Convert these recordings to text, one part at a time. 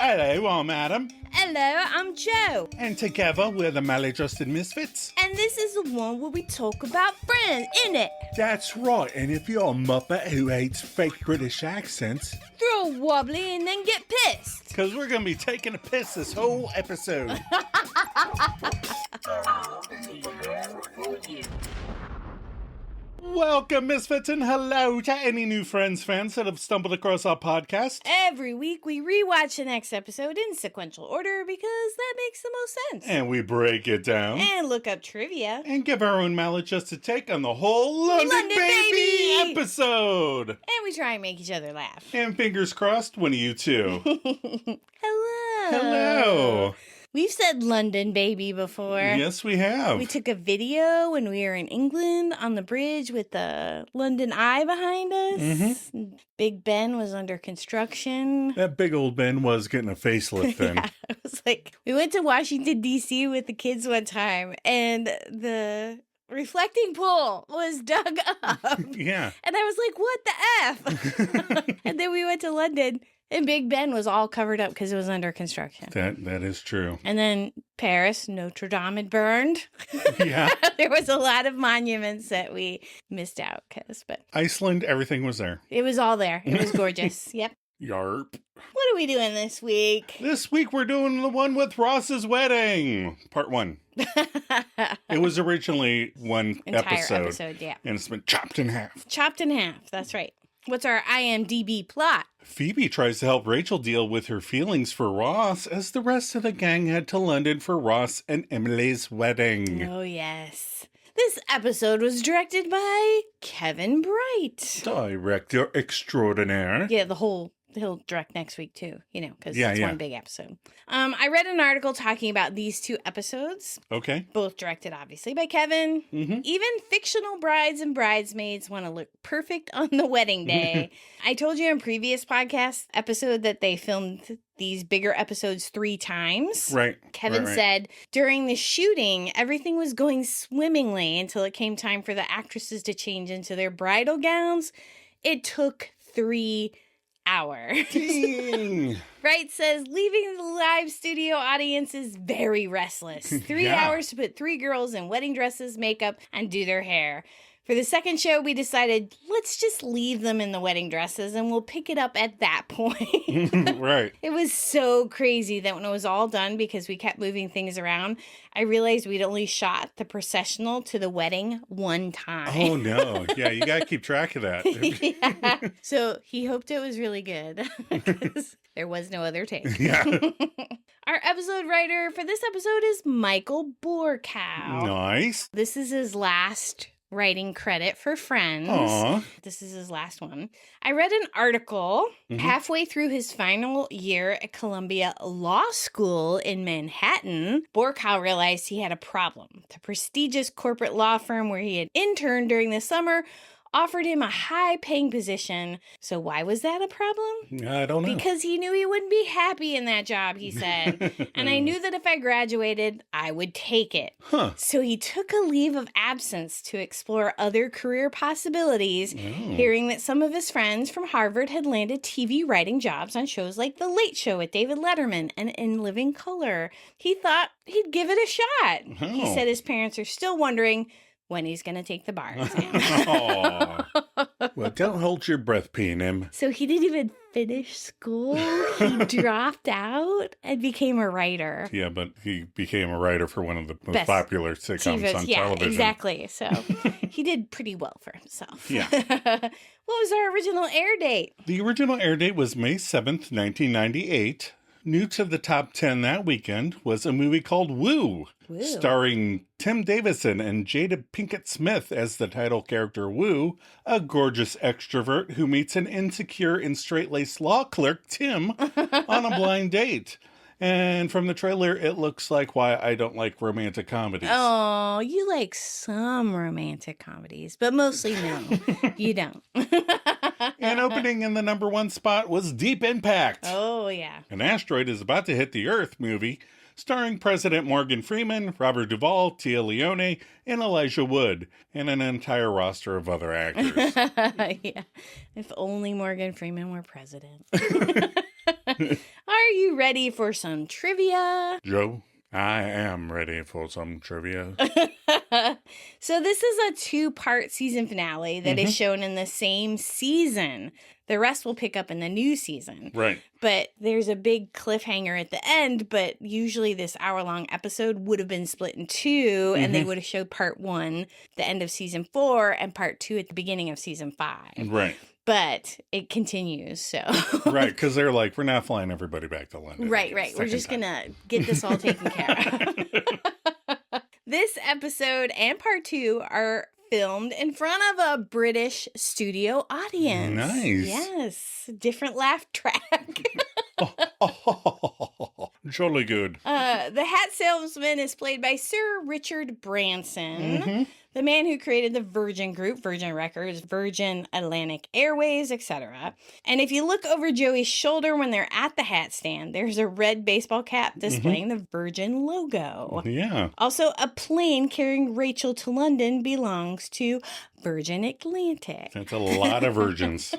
Hello, I'm Adam. Hello, I'm Joe. And together we're the Maladjusted Misfits. And this is the one where we talk about friends, innit? That's right, and if you're a muppet who hates fake British accents, Throw a wobbly and then get pissed. because we're going to be taking a piss this whole episode. Welcome, Misfits, and hello to any new fans that have stumbled across our podcast. Every week we rewatch the next episode in sequential order because that makes the most sense. And we break it down. And look up trivia. And give our own maladjusted take on the whole London Baby episode. And we try and make each other laugh. And fingers crossed, one of you two. Hello. Hello. We've said London Baby before. Yes, we have. We took a video when we were in England on the bridge with the London Eye behind us. Mm-hmm. Big Ben was under construction. That big old Ben was getting a facelift then. Yeah, it was like, we went to Washington, D.C. with the kids one time, and the reflecting pool was dug up. Yeah. And I was like, what the F? And then we went to London, and Big Ben was all covered up because it was under construction. That is true. And then Paris, Notre Dame had burned. Yeah. There was a lot of monuments that we missed out but Iceland, everything was there. it was all there. It was gorgeous. Yep. Yarp. What are we doing this week? This week we're doing the one with Ross's wedding. Part 1. It was originally one Entire episode, yeah. And it's been chopped in half. Chopped in half. That's right. What's our IMDb plot? Phoebe tries to help Rachel deal with her feelings for Ross as the rest of the gang head to London for Ross and Emily's wedding. Oh, yes. This episode was directed by Kevin Bright. Director extraordinaire. Yeah, he'll direct next week too, because it's Yeah. one big episode. I read an article talking about these two episodes, Okay. both directed obviously by Kevin. Mm-hmm. Even fictional brides and bridesmaids want to look perfect on the wedding day. I told you in previous podcast episode that they filmed these bigger episodes 3 times. Right. Kevin right. said during the shooting, everything was going swimmingly until it came time for the actresses to change into their bridal gowns. It took 3 hours. Dang. Wright says leaving the live studio audience is very restless. 3 Yeah. hours to put 3 girls in wedding dresses, makeup, and do their hair. For the second show, we decided, let's just leave them in the wedding dresses and we'll pick it up at that point. Right. It was so crazy that when it was all done, because we kept moving things around, I realized we'd only shot the processional to the wedding 1 time. Oh, no. Yeah, you got to keep track of that. Yeah. So he hoped it was really good because there was no other take. Yeah. Our episode writer for this episode is Michael Borkow. Nice. This is his last writing credit for Friends. Aw. This is his last one. I read an article halfway through his final year at Columbia Law School in Manhattan. Borkow realized he had a problem. The prestigious corporate law firm where he had interned during the summer offered him a high-paying position. So why was that a problem? I don't know. Because he knew he wouldn't be happy in that job, he said. And I knew that if I graduated, I would take it. Huh. So he took a leave of absence to explore other career possibilities, hearing that some of his friends from Harvard had landed TV writing jobs on shows like The Late Show with David Letterman and In Living Color. He thought he'd give it a shot. He Oh. said his parents are still wondering when he's going to take the bar exam. Aw. Well, don't hold your breath peeing him. So he didn't even finish school. He dropped out and became a writer. Yeah, but he became a writer for one of the most Best popular sitcoms on television. Exactly. So he did pretty well for himself. Yeah. What was our original air date? The original air date was May 7th, 1998. New to the top 10 that weekend was a movie called Woo, starring Tim Davidson and Jada Pinkett Smith as the title character Woo, a gorgeous extrovert who meets an insecure and straight-laced law clerk, Tim, on a blind date. And from the trailer, it looks like why I don't like romantic comedies. Oh, you like some romantic comedies, but mostly no, you don't. And opening in the number 1 spot was Deep Impact. Oh, yeah. An asteroid is about to hit the Earth movie, starring President Morgan Freeman, Robert Duvall, Tia Leone, and Elijah Wood, and an entire roster of other actors. Yeah. If only Morgan Freeman were president. Are you ready for some trivia? Joe, I am ready for some trivia. So this is a 2-part season finale that is shown in the same season. The rest will pick up in the new season. Right. But there's a big cliffhanger at the end, but usually this hour-long episode would have been split in 2, and they would have showed part 1, the end of season 4, and part 2 at the beginning of season 5. Right. But it continues, so. Right, because they're like, we're not flying everybody back to London. Right. We're just going to get this all taken care of. This episode and part 2 are filmed in front of a British studio audience. Nice. Yes. Different laugh track. Jolly good. The hat salesman is played by Sir Richard Branson, the man who created the Virgin Group, Virgin Records, Virgin Atlantic Airways, etc. And if you look over Joey's shoulder when they're at the hat stand, there's a red baseball cap displaying the Virgin logo. Yeah. Also, a plane carrying Rachel to London belongs to Virgin Atlantic. That's a lot of virgins.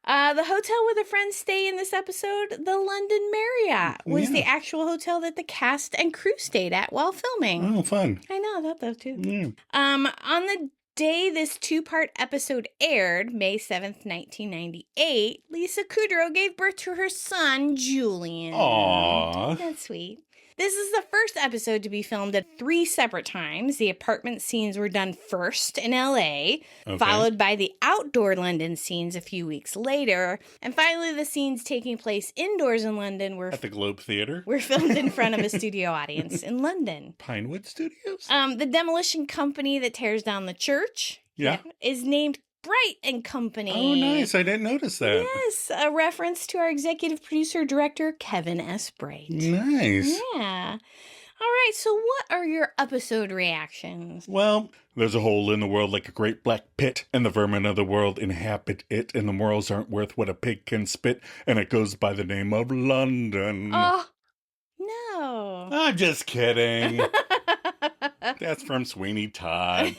The hotel where the friends stay in this episode, the London Marriott, was the actual hotel that the cast and crew stayed at while filming. Oh, fun. I know, I thought that too. Yeah. On the day this 2-part episode aired, May 7th, 1998, Lisa Kudrow gave birth to her son, Julian. Aww. That's sweet. This is the first episode to be filmed at 3 separate times. The apartment scenes were done first in LA, followed by the outdoor London scenes a few weeks later, and finally the scenes taking place indoors in London were At the Globe Theater? were filmed in front of a studio audience in London. Pinewood Studios? The demolition company that tears down the church is named Bright and Company. Oh, nice. I didn't notice that. Yes, a reference to our executive producer director, Kevin S. Bright. Nice. Yeah. All right, so what are your episode reactions? Well, there's a hole in the world like a great black pit, and the vermin of the world inhabit it, and the morals aren't worth what a pig can spit, and it goes by the name of London. Oh, no. I'm just kidding. That's from Sweeney Todd.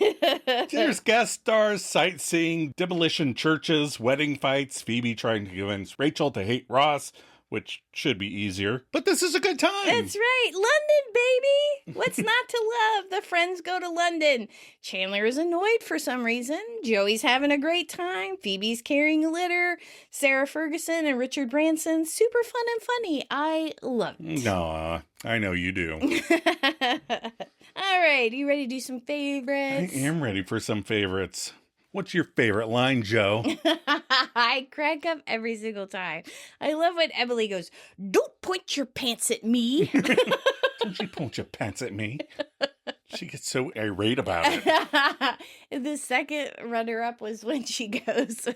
There's guest stars, sightseeing, demolition churches, wedding fights, Phoebe trying to convince Rachel to hate Ross, which should be easier. But this is a good time. That's right. London, baby. What's not to love? The friends go to London. Chandler is annoyed for some reason. Joey's having a great time. Phoebe's carrying a litter. Sarah Ferguson and Richard Branson. Super fun and funny. I love it. Aw, I know you do. All right. You ready to do some favorites? I am ready for some favorites. What's your favorite line, Joe? I crack up every single time. I love when Emily goes, "Don't point your pants at me." Don't you point your pants at me? She gets so irate about it. The second runner-up was when she goes,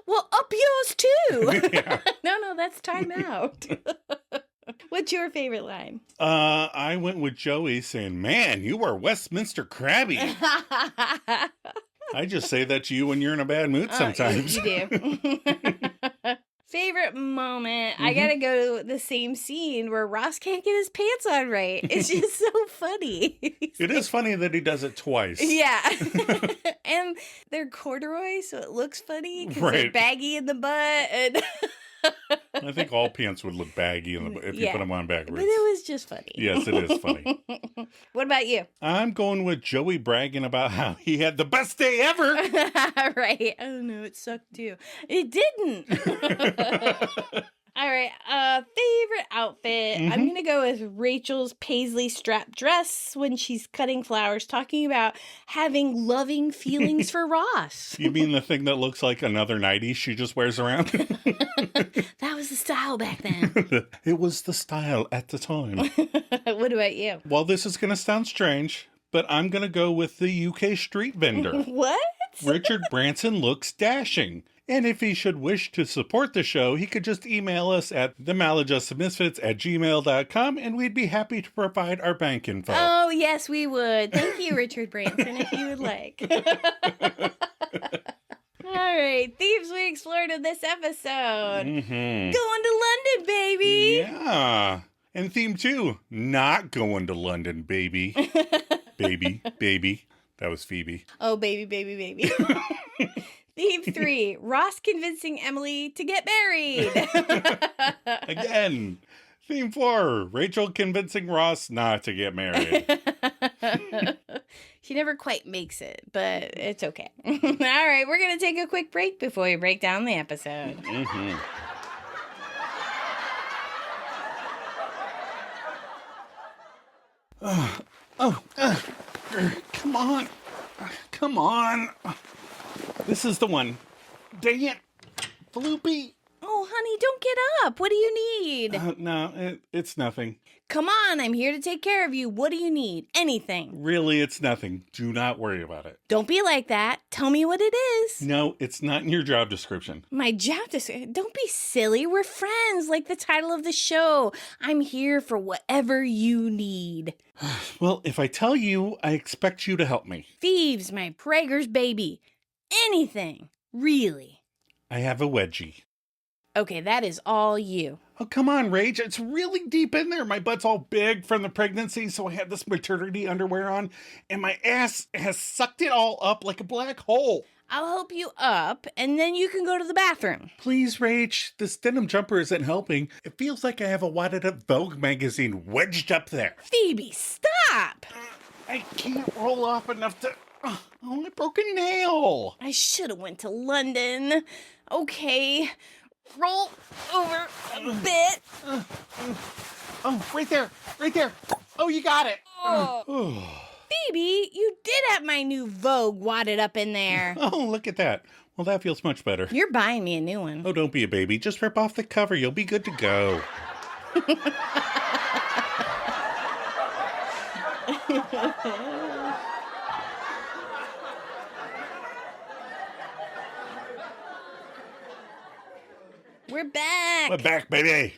"Well, up yours too." Yeah. No, that's time out. What's your favorite line? I went with Joey saying, "Man, you are Westminster crabby." I just say that to you when you're in a bad mood sometimes. You do. Favorite moment? I gotta go the same scene where Ross can't get his pants on right. It's just so funny. It is funny that he does it twice. Yeah. And they're corduroy, so it looks funny because they're Right. baggy in the butt. And I think all pants would look baggy if you put them on backwards. but it was just funny. Yes, it is funny. What about you? I'm going with Joey bragging about how he had the best day ever. Right. Oh no, it sucked too. It didn't. All right. Favorite outfit. I'm going to go with Rachel's paisley strap dress when she's cutting flowers, talking about having loving feelings for Ross. You mean the thing that looks like another nightie she just wears around? That was the style back then. It was the style at the time. What about you? Well, this is going to sound strange, but I'm going to go with the UK street vendor. What? Richard Branson looks dashing. And if he should wish to support the show, he could just email us at themaladjustedmisfits@gmail.com, and we'd be happy to provide our bank info. Oh, yes, we would. Thank you, Richard Branson, if you would like. All right, themes we explored in this episode. Going to London, baby. Yeah. And theme 2, not going to London, baby. Baby. That was Phoebe. Oh, baby. Theme 3, Ross convincing Emily to get married. Again. Theme 4, Rachel convincing Ross not to get married. She never quite makes it, but it's okay. All right, we're going to take a quick break before we break down the episode. Mm-hmm. Come on. Come on. This is the one. Dang it. Floopy. Oh, honey, don't get up. What do you need? No, it's nothing. Come on, I'm here to take care of you. What do you need? Anything. Really, it's nothing. Do not worry about it. Don't be like that. Tell me what it is. No, it's not in your job description. My job description? Don't be silly. We're friends, like the title of the show. I'm here for whatever you need. Well, if I tell you, I expect you to help me. Phoebe's my Prager's baby. Anything. Really. I have a wedgie. Okay, that is all you. Oh, come on, Rach. It's really deep in there. My butt's all big from the pregnancy, so I had this maternity underwear on, and my ass has sucked it all up like a black hole. I'll help you up, and then you can go to the bathroom. Please, Rach. This denim jumper isn't helping. It feels like I have a wadded-up Vogue magazine wedged up there. Phoebe, stop! I can't roll off enough to... Oh, I broke a nail. I should have went to London. Okay, roll over a bit. Oh, right there. Right there. Oh, you got it. Phoebe, you did have my new Vogue wadded up in there. Oh, look at that. Well, that feels much better. You're buying me a new one. Oh, don't be a baby. Just rip off the cover. You'll be good to go. We're back. We're back, baby.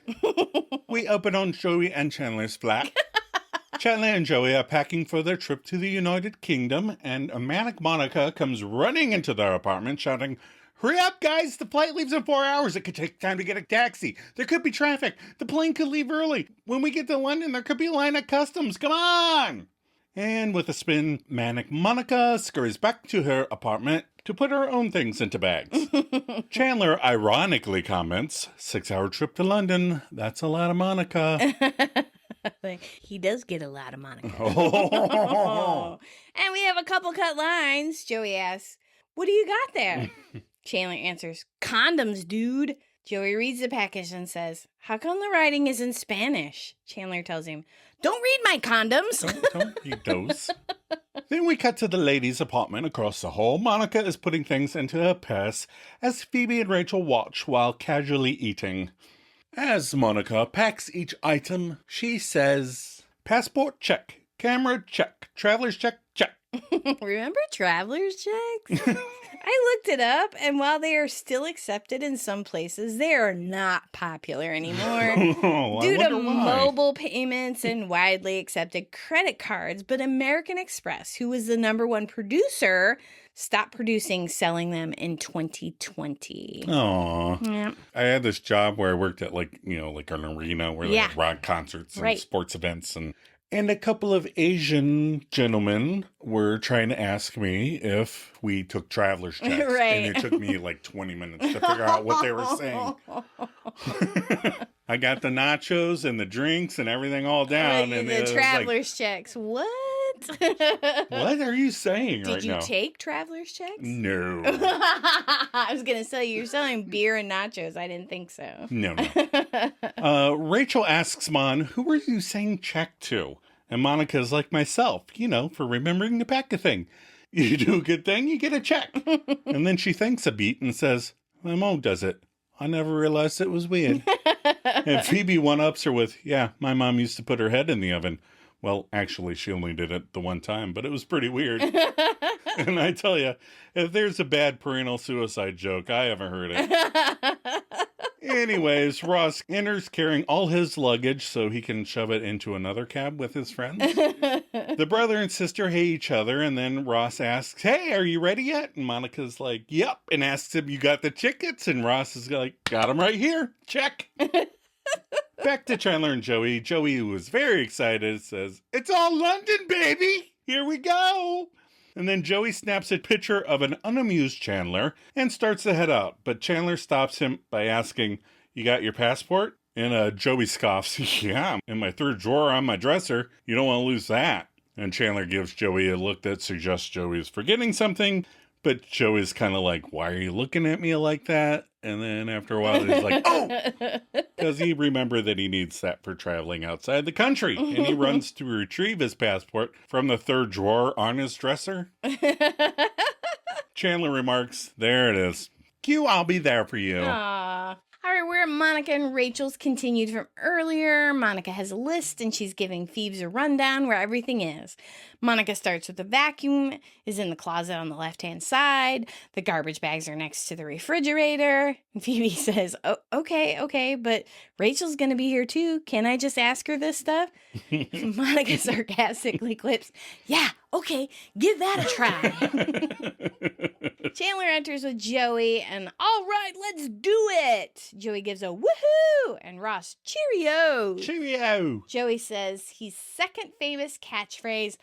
We open on Joey and Chandler's flat. Chandler and Joey are packing for their trip to the United Kingdom, and a manic Monica comes running into their apartment shouting, "Hurry up, guys! The flight leaves in 4 hours. It could take time to get a taxi. There could be traffic. The plane could leave early. When we get to London, there could be a line at customs. Come on!" And with a spin, manic Monica scurries back to her apartment to put her own things into bags. Chandler ironically comments, 6-hour trip to London. That's a lot of Monica. He does get a lot of Monica. Oh. And we have a couple cut lines. Joey asks, "What do you got there?" Chandler answers, "Condoms, dude." Joey reads the package and says, "How come the writing is in Spanish?" Chandler tells him, "Don't read my condoms." Don't read those. Then we cut to the ladies' apartment across the hall. Monica is putting things into her purse as Phoebe and Rachel watch while casually eating. As Monica packs each item, she says, "Passport check, camera check, traveler's check, check." Remember traveler's checks? I looked it up, and while they are still accepted in some places, they are not popular anymore due to mobile payments and widely accepted credit cards. But American Express, who was the #1 producer, stopped selling them in 2020. Aw. Yeah. I had this job where I worked at like an arena where they had rock concerts and sports events, and a couple of Asian gentlemen were trying to ask me if we took traveler's checks. Right. And it took me like 20 minutes to figure out what they were saying. I got the nachos and the drinks and everything all down. And the traveler's checks. What? What are you saying right now? Did you take traveler's checks? No. I was going to say, you're selling beer and nachos. I didn't think so. No. Rachel asks Mon, "Who are you saying check to?" And Monica's like, "Myself, for remembering to pack a thing. You do a good thing, you get a check." And then she thinks a beat and says, "My mom does it. I never realized it was weird." And Phoebe one-ups her with, "Yeah, my mom used to put her head in the oven." Well, actually, she only did it the one time, but it was pretty weird. And I tell you, if there's a bad parental suicide joke, I haven't heard it. Anyways, Ross enters carrying all his luggage so he can shove it into another cab with his friends. The brother and sister hate each other, and then Ross asks, "Hey, are you ready yet?" And Monica's like, "Yep," and asks him, "You got the tickets?" And Ross is like, "Got them right here. Check." Back to Chandler and Joey. Joey, who was very excited, says, "It's all London, baby. Here we go." And then Joey snaps a picture of an unamused Chandler and starts to head out. But Chandler stops him by asking, "You got your passport?" And Joey scoffs, "Yeah, in my third drawer on my dresser. You don't want to lose that." And Chandler gives Joey a look that suggests Joey is forgetting something. But Joey's kind of like, "Why are you looking at me like that?" And then after a while, he's like, "Oh!" Because he remembered that he needs that for traveling outside the country. And he runs to retrieve his passport from the third drawer on his dresser. Chandler remarks, "There it is. Q, I'll be there for you." Aww. All right, we're at Monica and Rachel's continued from earlier. Monica has a list and she's giving Phoebes a rundown where everything is. Monica starts with the vacuum is in the closet on the left-hand side. The garbage bags are next to the refrigerator. And Phoebe says, "Oh, okay, but Rachel's going to be here too. Can I just ask her this stuff?" Monica sarcastically quips, "Yeah, okay, give that a try." Chandler enters with Joey and, "All right, let's do it." Joey gives a woohoo and Ross, "Cheerio." Cheerio. Joey says his second famous catchphrase,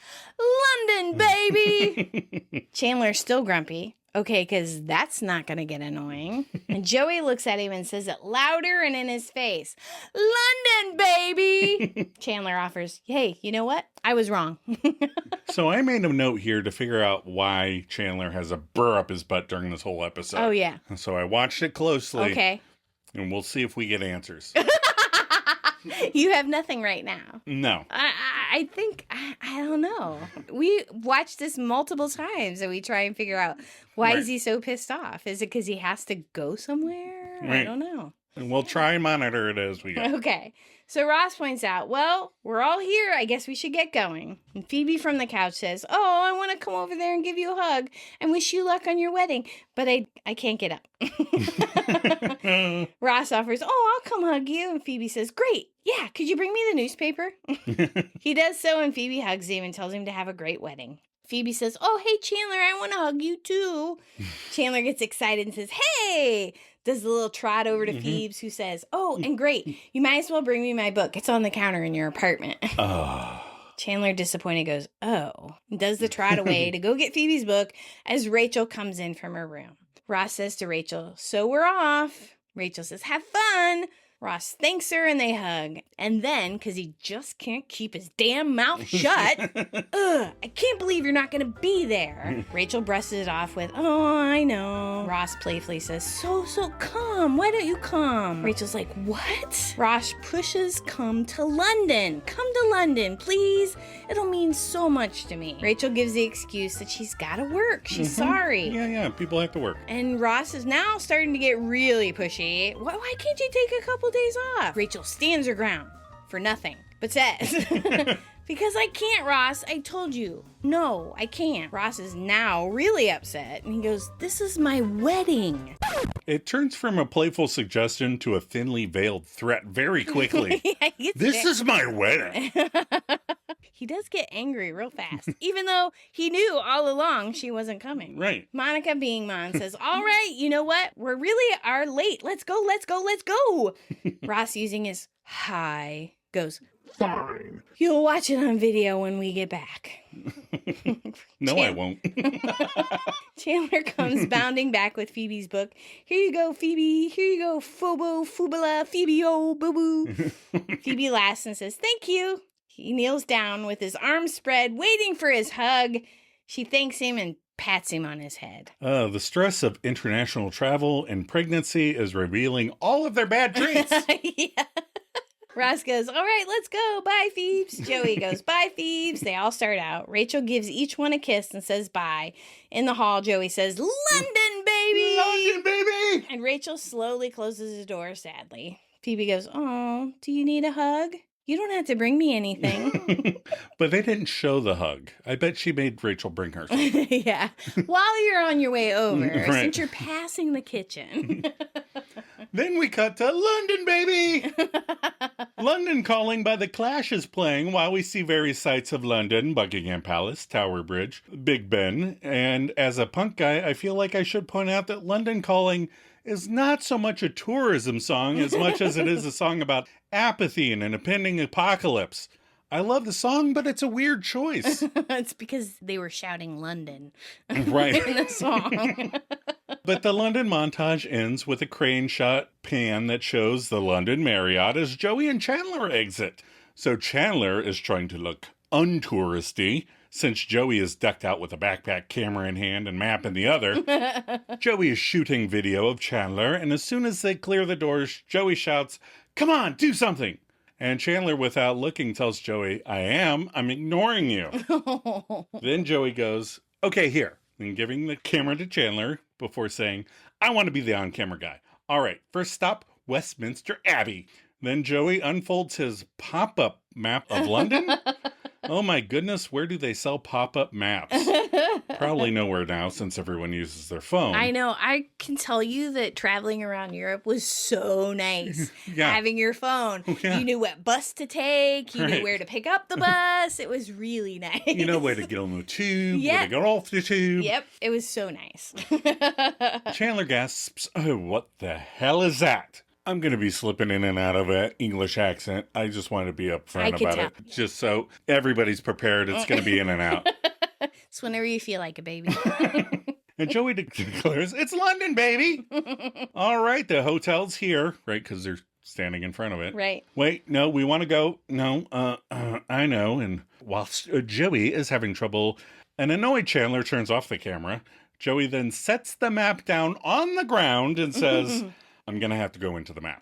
"London, baby." Chandler's still grumpy. Okay, because that's not going to get annoying. And Joey looks at him and says it louder and in his face, "London, baby." Chandler offers, "Hey, you know what? I was wrong." So I made a note here to figure out why Chandler has a burr up his butt during this whole episode. Oh, yeah. So I watched it closely. Okay. And we'll see if we get answers. You have nothing right now. No. I think, I don't know. We watched this multiple times and we try and figure out why is he so pissed off? Is it because he has to go somewhere? Right. I don't know. And we'll try and monitor it as we go. Okay. So Ross points out, "Well, we're all here. I guess we should get going." And Phoebe from the couch says, "Oh, I want to come over there and give you a hug and wish you luck on your wedding, but I can't get up." Ross offers, "Oh, I'll come hug you." And Phoebe says, "Great. Yeah, could you bring me the newspaper?" He does so, and Phoebe hugs him and tells him to have a great wedding. Phoebe says, "Oh, hey, Chandler, I want to hug you too." Chandler gets excited and says, "Hey!" Does the little trot over to Phoebes, who says, "Oh, and great. You might as well bring me my book. It's on the counter in your apartment." Chandler, disappointed, goes, "Oh," and does the trot away to go get Phoebe's book as Rachel comes in from her room. Ross says to Rachel, "So we're off." Rachel says, "Have fun." Ross thanks her and they hug. And then, because he just can't keep his damn mouth shut, I can't believe you're not going to be there." Rachel brushes it off with, "Oh, I know." Ross playfully says, So come. Why don't you come?" Rachel's like, "What?" Ross pushes come to London. "Come to London, please. It'll mean so much to me." Rachel gives the excuse that she's got to work. She's sorry. Yeah, people have to work. And Ross is now starting to get really pushy. Why can't you take a couple days off? Rachel stands her ground for nothing, but says, "Because I can't, Ross. I told you. No, I can't." Ross is now really upset, and he goes, "This is my wedding." It turns from a playful suggestion to a thinly veiled threat very quickly. Yeah, This is my wedding. He does get angry real fast, even though he knew all along she wasn't coming. Right. Monica, being Mon, says, "All right, you know what? We're really are late. Let's go. Ross, using his hi, goes, "Fine. You'll watch it on video when we get back." No, I won't. Chandler comes bounding back with Phoebe's book. "Here you go, Phoebe. Here you go, Phobo, Fubala, Phoebe, oh, boo-boo." Phoebe laughs and says, "Thank you." He kneels down with his arms spread, waiting for his hug. She thanks him and pats him on his head. The stress of international travel and pregnancy is revealing all of their bad traits. Yeah. Ross goes, "All right, let's go. Bye, Phoebes." Joey goes, "Bye, Phoebes." They all start out. Rachel gives each one a kiss and says bye. In the hall, Joey says, "London, baby!" London, baby! And Rachel slowly closes the door sadly. Phoebe goes, "Oh, do you need a hug? You don't have to bring me anything." But they didn't show the hug. I bet she made Rachel bring her something. Yeah. While you're on your way over, Right. since you're passing the kitchen. Then we cut to London, baby! London Calling by The Clash is playing while we see various sights of London, Buckingham Palace, Tower Bridge, Big Ben. And as a punk guy, I feel like I should point out that London Calling is not so much a tourism song as much as it is a song about apathy and an impending apocalypse. I love the song, but it's a weird choice. It's because they were shouting London Right. in the song. But the London montage ends with a crane shot pan that shows the London Marriott as Joey and Chandler exit. So Chandler is trying to look untouristy, since Joey is decked out with a backpack, camera in hand, and map in the other. Joey is shooting video of Chandler, and as soon as they clear the doors, Joey shouts, "Come on, do something!" And Chandler, without looking, tells Joey, I'm ignoring you." Then Joey goes, "Okay, here," and giving the camera to Chandler before saying, "I want to be the on-camera guy. All right, first stop, Westminster Abbey." Then Joey unfolds his pop-up map of London. Oh my goodness, where do they sell pop-up maps? Probably nowhere now, since everyone uses their phone. I know. I can tell you that traveling around Europe was so nice. Yeah. Having your phone. Yeah. You knew what bus to take. You Right. knew where to pick up the bus. It was really nice. You know where to get on the tube, Yeah. where to get off the tube. Yep, it was so nice. Chandler gasps, "Oh, what the hell is that?" I'm going to be slipping in and out of an English accent. I just want to be upfront about it. Just so everybody's prepared, it's going to be in and out. It's whenever you feel like it, baby. And Joey declares, "It's London, baby." All right, the hotel's here, right? Because they're standing in front of it. Right. Wait, no, we want to go. No, I know. And whilst Joey is having trouble, an annoyed Chandler turns off the camera. Joey then sets the map down on the ground and says, "I'm going to have to go into the map."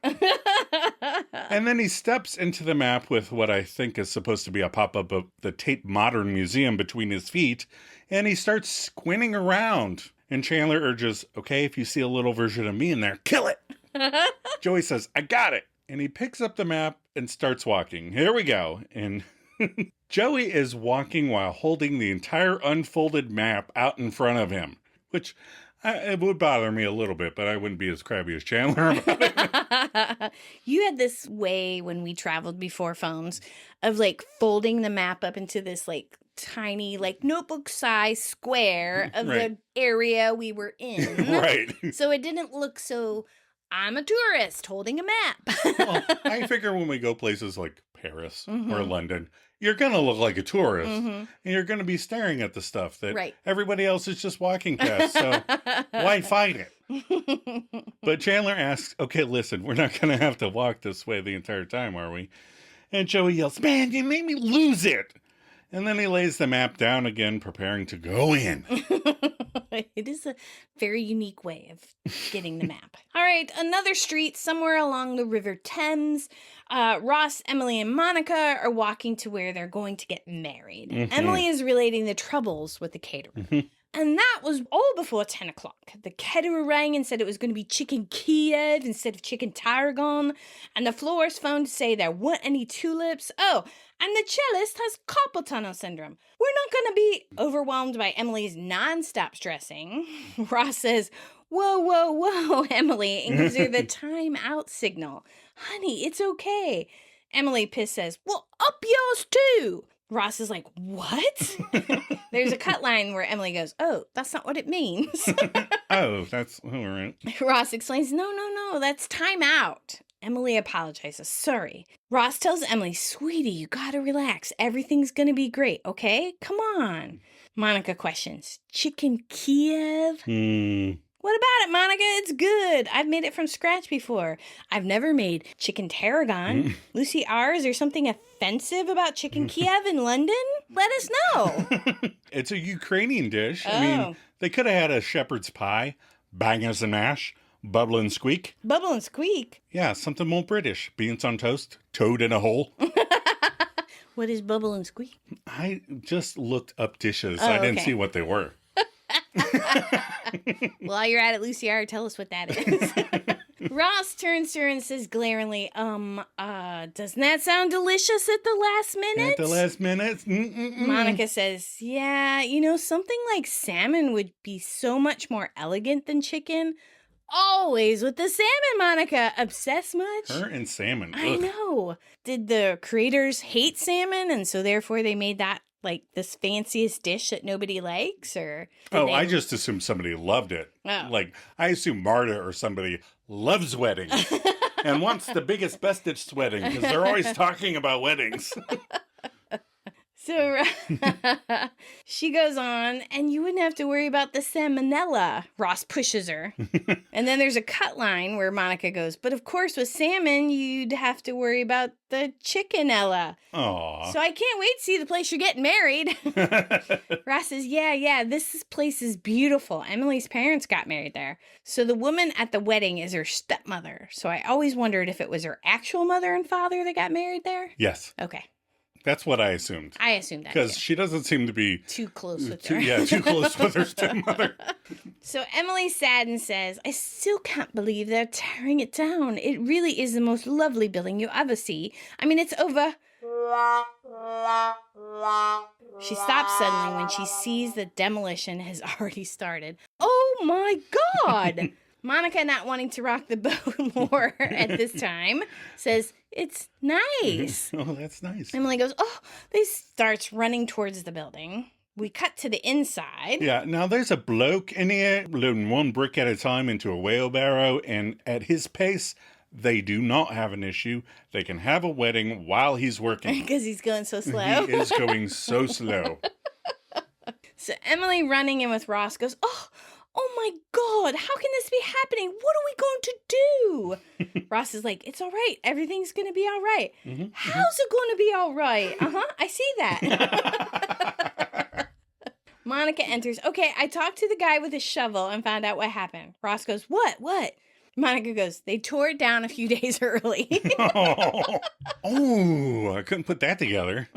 And then he steps into the map with what I think is supposed to be a pop-up of the Tate Modern Museum between his feet, and he starts squinting around. And Chandler urges, "Okay, if you see a little version of me in there, kill it." Joey says, "I got it." And he picks up the map and starts walking. Here we go. And Joey is walking while holding the entire unfolded map out in front of him, which it would bother me a little bit, but I wouldn't be as crabby as Chandler about it. You had this way when we traveled before phones of like folding the map up into this like tiny like notebook size square of Right. the area we were in. Right. So it didn't look so, I'm a tourist holding a map. Well, I figure when we go places like Paris or Mhm. London, you're going to look like a tourist. Mhm. And you're going to be staring at the stuff that Right. everybody else is just walking past. So why fight it? But Chandler asks, "Okay, listen, we're not going to have to walk this way the entire time, are we?" And Joey yells, "Man, you made me lose it." And then he lays the map down again, preparing to go in. It is a very unique way of getting the map. All right, another street somewhere along the River Thames. Ross, Emily, and Monica are walking to where they're going to get married. Mhm. Emily is relating the troubles with the caterer. Mhm. And that was all before 10 o'clock. The caterer rang and said it was going to be chicken Kiev instead of chicken tarragon. And the florist phoned to say there weren't any tulips. Oh, and the cellist has carpal tunnel syndrome. We're not going to be overwhelmed by Emily's nonstop stressing. Ross says, "Whoa, whoa, whoa, Emily," and gives her the time out signal. "Honey, it's okay." Emily, pissed, says, "Well, up yours too." Ross is like, "What?" There's a cut line where Emily goes, "Oh, that's not what it means." Oh, that's all right. Ross explains, No, that's time out." Emily apologizes. "Sorry." Ross tells Emily, "Sweetie, you gotta relax. Everything's gonna be great, okay? Come on." Monica questions, "Chicken Kiev?" "What about it, Monica? It's good. I've made it from scratch before. I've never made chicken tarragon. Lucy R., is there something offensive about chicken Kiev in London? Let us know." It's a Ukrainian dish. I Oh. mean, they could have had a shepherd's pie, bangers and mash, bubble and squeak. Bubble and squeak. Yeah, something more British. Beans on toast, toad in a hole. What is bubble and squeak? I just looked up dishes. Oh, I didn't okay. see what they were. While you're at it, Lucy R., tell us what that is. Ross turns to her and says glaringly, doesn't that sound delicious at the last minute? At the last minute? Monica says, "Yeah, something like salmon would be so much more elegant than chicken." Always with the salmon, Monica. Obsessed much? Her and salmon. I Ugh. know. Did the creators hate salmon and so therefore they made that like this fanciest dish that nobody likes? Or did I just assumed somebody loved it. Oh. Like, I assume Marta or somebody loves weddings and wants the biggest, bestest wedding because they're always talking about weddings. So she goes on, and you wouldn't have to worry about the salmonella. Ross pushes her. And then there's a cut line where Monica goes, but of course with salmon, you'd have to worry about the chickenella. Aww. So I can't wait to see the place you're getting married. Ross says, yeah, this place is beautiful. Emily's parents got married there. So the woman at the wedding is her stepmother. So I always wondered if it was her actual mother and father that got married there. Yes. Okay. That's what I assumed. I assumed that. Because she doesn't seem to be too close with her. Yeah, too close with her stepmother. So Emily's sad and says, I still can't believe they're tearing it down. It really is the most lovely building you ever see. I mean, it's over. She stops suddenly when she sees the demolition has already started. Oh my God! Monica, not wanting to rock the boat more at this time, says, it's nice. Oh, that's nice. Emily goes, they starts running towards the building. We cut to the inside. Yeah, now there's a bloke in here loading one brick at a time into a wheelbarrow, and at his pace, they do not have an issue. They can have a wedding while he's working. Because he's going so slow. He is going so slow. So Emily, running in with Ross, goes, oh my God, how can this be happening? What are we going to do? Ross is like, it's all right. Everything's going to be all right. Mm-hmm. How's it going to be all right? I see that. Monica enters. Okay, I talked to the guy with the shovel and found out what happened. Ross goes, what? Monica goes, they tore it down a few days early. Oh, I couldn't put that together.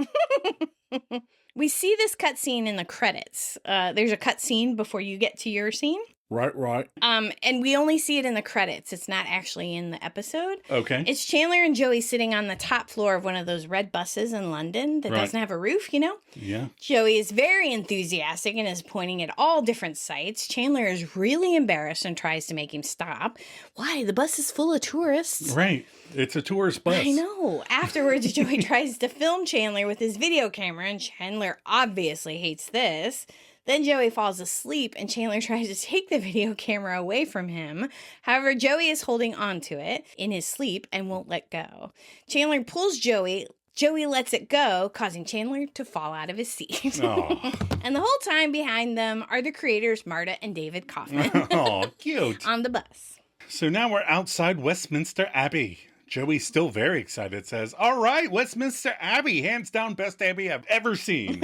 We see this cut scene in the credits. There's a cut scene before you get to your scene. Right. And we only see it in the credits. It's not actually in the episode. Okay. It's Chandler and Joey sitting on the top floor of one of those red buses in London that doesn't have a roof, you know? Yeah. Joey is very enthusiastic and is pointing at all different sites. Chandler is really embarrassed and tries to make him stop. Why? The bus is full of tourists. Right. It's a tourist bus. I know. Afterwards, Joey tries to film Chandler with his video camera, and Chandler obviously hates this. Then Joey falls asleep, and Chandler tries to take the video camera away from him. However, Joey is holding on to it in his sleep and won't let go. Chandler pulls Joey. Joey lets it go, causing Chandler to fall out of his seat. And the whole time behind them are the creators, Marta and David Kaufman. Oh, cute. On the bus. So now we're outside Westminster Abbey. Joey's still very excited, says, all right, Westminster Abbey, hands down best Abbey I've ever seen.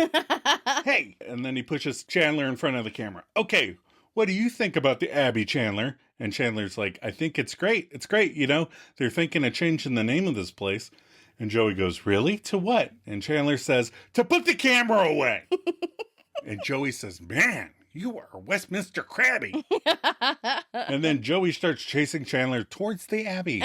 Hey, and then he pushes Chandler in front of the camera. Okay, what do you think about the Abbey, Chandler? And Chandler's like, I think it's great. It's great, you know. They're thinking of changing the name of this place. And Joey goes, really? To what? And Chandler says, to put the camera away. And Joey says, man, you are Westminster Crabby. And then Joey starts chasing Chandler towards the Abbey.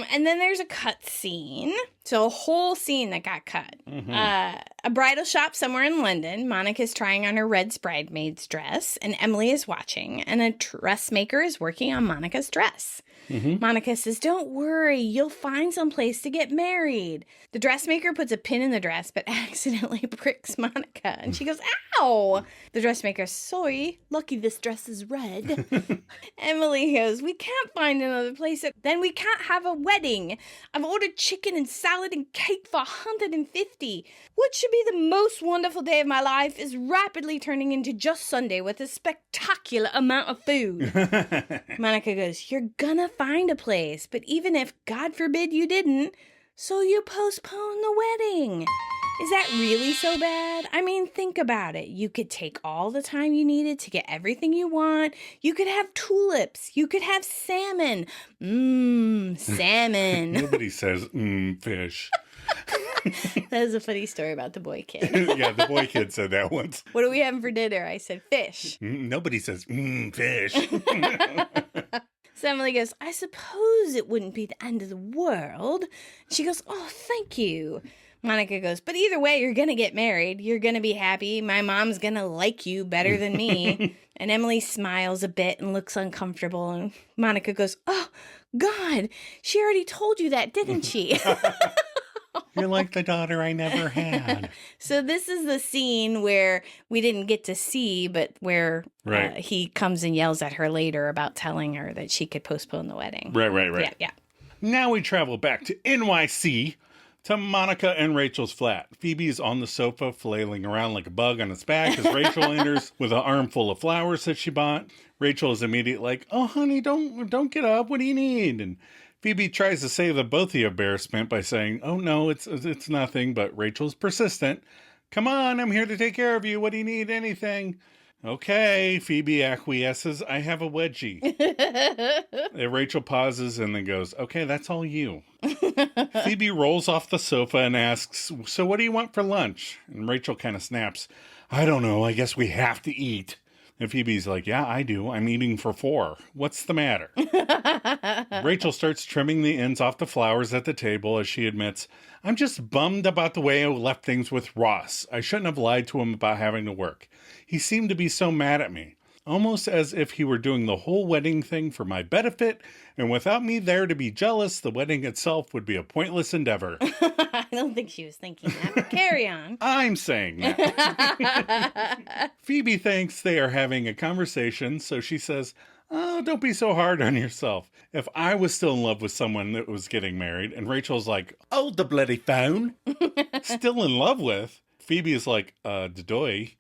And then there's a cut scene. So a whole scene that got cut. Mm-hmm. A bridal shop somewhere in London. Monica's trying on her red bridesmaid's dress, and Emily is watching, and a dressmaker is working on Monica's dress. Mm-hmm. Monica says, don't worry, you'll find some place to get married. The dressmaker puts a pin in the dress, but accidentally pricks Monica. And she goes, ow! The dressmaker, sorry, lucky this dress is red. Emily goes, we can't find another place. Then we can't have a wedding. I've ordered chicken and salad and cake for $150. What should be the most wonderful day of my life is rapidly turning into just Sunday with a spectacular amount of food. Monica goes, you're gonna find a place, but even if, God forbid, you didn't, so you postpone the wedding. Is that really so bad? I mean, think about it. You could take all the time you needed to get everything you want. You could have tulips. You could have salmon. Salmon. Nobody says, fish. That is a funny story about the boy kid. Yeah, the boy kid said that once. What are we having for dinner? I said fish. Nobody says, fish. So Emily goes, I suppose it wouldn't be the end of the world. She goes, oh, thank you. Monica goes, but either way, you're going to get married. You're going to be happy. My mom's going to like you better than me. And Emily smiles a bit and looks uncomfortable. And Monica goes, oh, God, she already told you that, didn't she? You're like the daughter I never had. So this is the scene where we didn't get to see, but where he comes and yells at her later about telling her that she could postpone the wedding. Right. Yeah. Now we travel back to NYC to Monica and Rachel's flat. Phoebe's on the sofa flailing around like a bug on its back as Rachel enters with an armful of flowers that she bought. Rachel is immediately like, "Oh, honey, don't get up. What do you need?" And Phoebe tries to save the both of the embarrassment by saying, "Oh, no, it's nothing," but Rachel's persistent. "Come on, I'm here to take care of you. What do you need? Anything?" "Okay," Phoebe acquiesces. "I have a wedgie." And Rachel pauses and then goes, "Okay, that's all you." Phoebe rolls off the sofa and asks, "So what do you want for lunch?" And Rachel kind of snaps, "I don't know. I guess we have to eat." And Phoebe's like, "Yeah, I do. I'm eating for 4. What's the matter?" Rachel starts trimming the ends off the flowers at the table as she admits, "I'm just bummed about the way I left things with Ross. I shouldn't have lied to him about having to work. He seemed to be so mad at me, almost as if he were doing the whole wedding thing for my benefit, and without me there to be jealous, the wedding itself would be a pointless endeavor." I don't think she was thinking that, but carry on. I'm saying that. Phoebe thinks they are having a conversation, so she says, "Oh, don't be so hard on yourself. If I was still in love with someone that was getting married," and Rachel's like, "Hold the bloody phone." "Still in love with?" Phoebe is like, "Doy."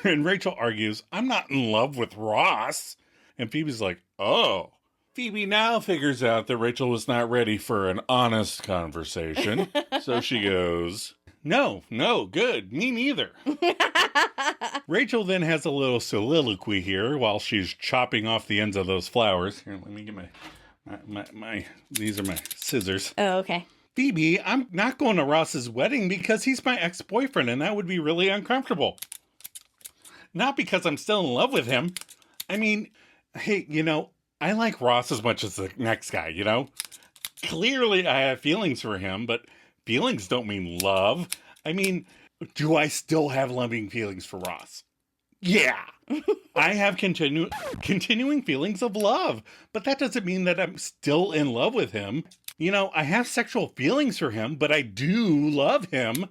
And Rachel argues, "I'm not in love with Ross." And Phoebe's like, "Oh." Phoebe now figures out that Rachel was not ready for an honest conversation. So she goes, No, good, me neither." Rachel then has a little soliloquy here while she's chopping off the ends of those flowers. Here, let me get my these are my scissors. Oh, okay. "Phoebe, I'm not going to Ross's wedding because he's my ex-boyfriend and that would be really uncomfortable. Not because I'm still in love with him. I mean, hey, I like Ross as much as the next guy, Clearly I have feelings for him, but feelings don't mean love. I mean, do I still have loving feelings for Ross? Yeah. I have continuing feelings of love, but that doesn't mean that I'm still in love with him. I have sexual feelings for him, but I do love him."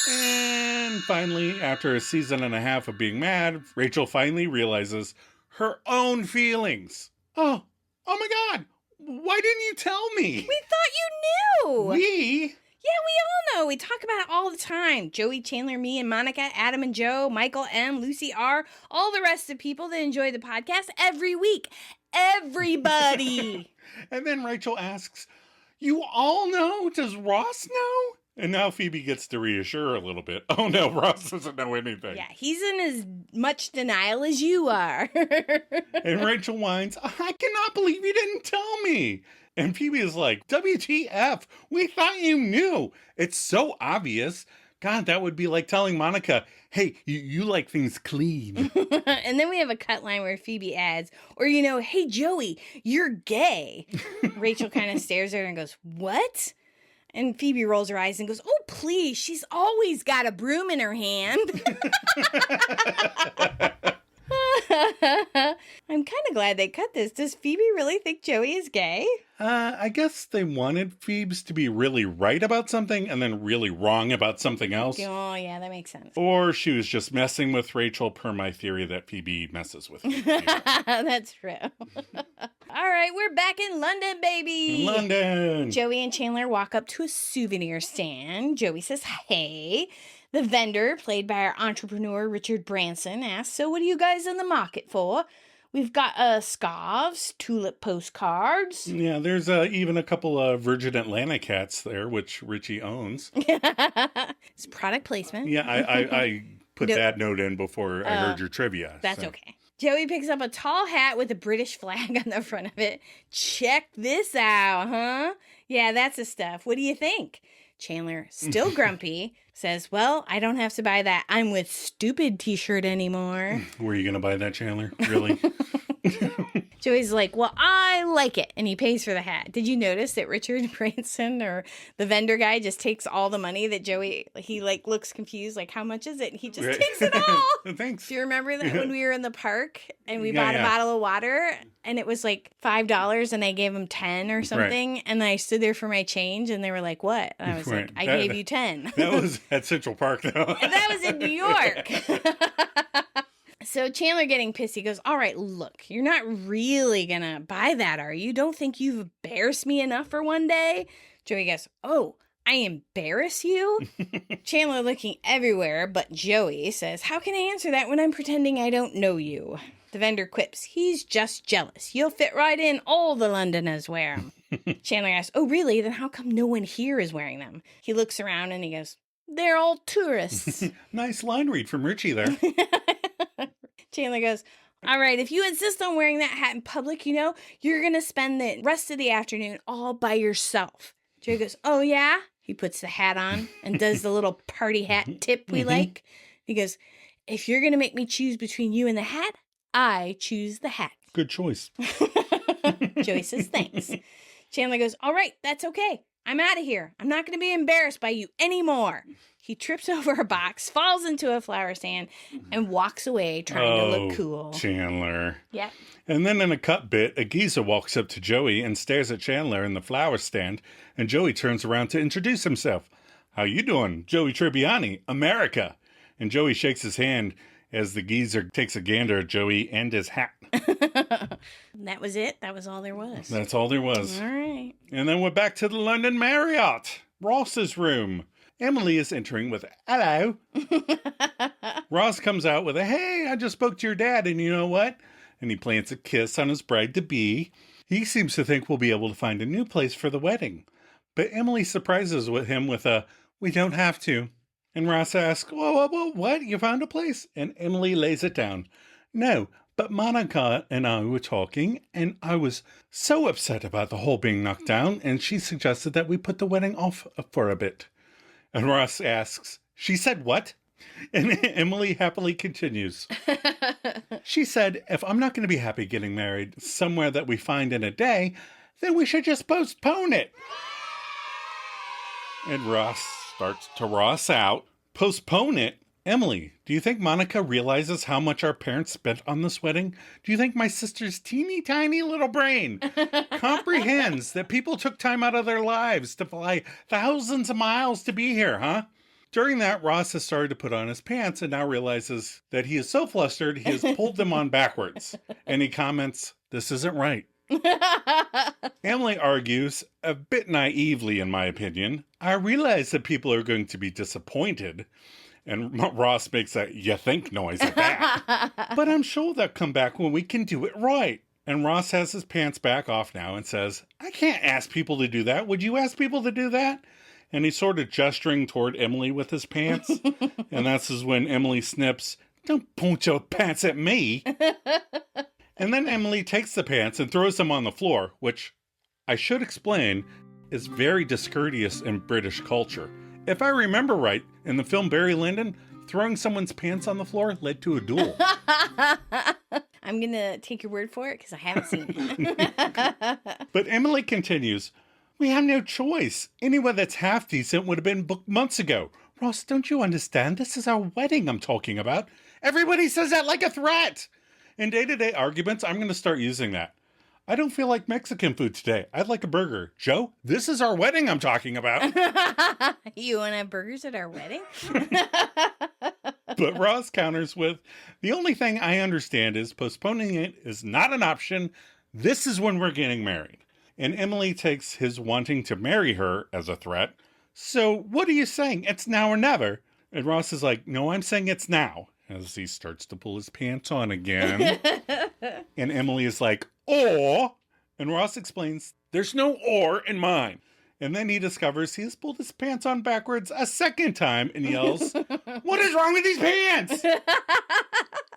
And finally, after a season and a half of being mad, Rachel finally realizes her own feelings. Oh my God. Why didn't you tell me? We thought you knew. We? Yeah, we all know. We talk about it all the time. Joey, Chandler, me, and Monica, Adam and Joe, Michael M, Lucy R, all the rest of people that enjoy the podcast every week. Everybody. And then Rachel asks, "You all know? Does Ross know?" And now Phoebe gets to reassure her a little bit. "Oh no, Ross doesn't know anything." Yeah, he's in as much denial as you are. And Rachel whines, "I cannot believe you didn't tell me." And Phoebe is like, "WTF, we thought you knew. It's so obvious. God, that would be like telling Monica, hey, you like things clean." And then we have a cut line where Phoebe adds, or, "Hey, Joey, you're gay." Rachel kind of stares at her and goes, "What?" And Phoebe rolls her eyes and goes, "Oh, please, she's always got a broom in her hand." I'm kind of glad they cut this. Does Phoebe really think Joey is gay? I guess they wanted Phoebes to be really right about something and then really wrong about something else. Oh, yeah, that makes sense. Or she was just messing with Rachel per my theory that Phoebe messes with Phoebe. That's true. All right, we're back in London, baby. London. Joey and Chandler walk up to a souvenir stand. Joey says, "Hey." The vendor, played by our entrepreneur Richard Branson, asks, "So what are you guys in the market for?" "We've got scarves, tulip postcards." Yeah, there's even a couple of Virgin Atlantic hats there, which Richie owns. It's product placement. Yeah, I put that note in before I heard your trivia. That's okay. Joey picks up a tall hat with a British flag on the front of it. "Check this out, huh?" "Yeah, that's the stuff. What do you think?" Chandler, still grumpy, says, "Well, I don't have to buy that I'm with stupid t-shirt anymore." Were you going to buy that, Chandler? Really? Joey's like, "Well, I like it." And he pays for the hat. Did you notice that Richard Branson, or the vendor guy, just takes all the money that Joey, he looks confused, like, "How much is it?" And he just takes it all. Thanks. Do you remember that when we were in the park and we bought a bottle of water and it was like $5 and I gave him 10 or something? Right. And I stood there for my change and they were like, "What?" And I was like, "I gave you 10. That was at Central Park, though. And that was in New York. So Chandler, getting pissed, he goes, "All right, look, you're not really gonna buy that, are you? Don't think you've embarrassed me enough for one day?" Joey goes, "Oh, I embarrass you? Chandler, looking everywhere but Joey, says, how can I answer that when I'm pretending I don't know you? The vendor quips, he's just jealous. You'll fit right in. All the Londoners wear them. Chandler asks, oh, really? Then how come no one here is wearing them? He looks around and he goes, they're all tourists. Nice line read from Richie there. Chandler goes, all right, if you insist on wearing that hat in public, you know, you're going to spend the rest of the afternoon all by yourself. Joey goes, oh, yeah? He puts the hat on and does the little party hat tip we like. He goes, if you're going to make me choose between you and the hat, I choose the hat. Good choice. Joey says, thanks. Chandler goes, all right, that's okay. I'm out of here. I'm not going to be embarrassed by you anymore. He trips over a box, falls into a flower stand, and walks away trying to look cool. Chandler. Yeah. And then in a cut bit, a geezer walks up to Joey and stares at Chandler in the flower stand, and Joey turns around to introduce himself. How you doing? Joey Tribbiani, America. And Joey shakes his hand as the geezer takes a gander at Joey and his hat. That was it? That was all there was? That's all there was. All right. And then we're back to the London Marriott, Ross's room. Emily is entering with, hello. Ross comes out with a, hey, I just spoke to your dad, and you know what? And he plants a kiss on his bride-to-be. He seems to think we'll be able to find a new place for the wedding. But Emily surprises him with a, we don't have to. And Ross asks, whoa, what? You found a place? And Emily lays it down. No, but Monica and I were talking, and I was so upset about the whole being knocked down, and she suggested that we put the wedding off for a bit. And Ross asks, she said what? And Emily happily continues. She said, if I'm not going to be happy getting married somewhere that we find in a day, then we should just postpone it. And Ross starts to Ross out. Postpone it? Emily, do you think Monica realizes how much our parents spent on this wedding? Do you think my sister's teeny tiny little brain comprehends that people took time out of their lives to fly thousands of miles to be here, huh? During that, Ross has started to put on his pants and now realizes that he is so flustered he has pulled them on backwards. And he comments, this isn't right. Emily argues, a bit naively in my opinion, I realize that people are going to be disappointed. And Ross makes a you think noise at that. But I'm sure they'll come back when we can do it right. And Ross has his pants back off now and says, I can't ask people to do that. Would you ask people to do that? And he's sort of gesturing toward Emily with his pants. And that's when Emily snips, don't point your pants at me. And then Emily takes the pants and throws them on the floor, which I should explain is very discourteous in British culture. If I remember right, in the film Barry Lyndon, throwing someone's pants on the floor led to a duel. I'm going to take your word for it because I haven't seen it. But Emily continues, we have no choice. Anywhere that's half decent would have been booked months ago. Ross, don't you understand? This is our wedding I'm talking about. Everybody says that like a threat. In day-to-day arguments, I'm going to start using that. I don't feel like Mexican food today. I'd like a burger. Joe, this is our wedding I'm talking about. You want to have burgers at our wedding? But Ross counters with, the only thing I understand is postponing it is not an option. This is when we're getting married. And Emily takes his wanting to marry her as a threat. So what are you saying? It's now or never. And Ross is like, no, I'm saying it's now. As he starts to pull his pants on again. And Emily is like, or. And Ross explains, there's no or in mine. And then he discovers he has pulled his pants on backwards a second time and yells, what is wrong with these pants?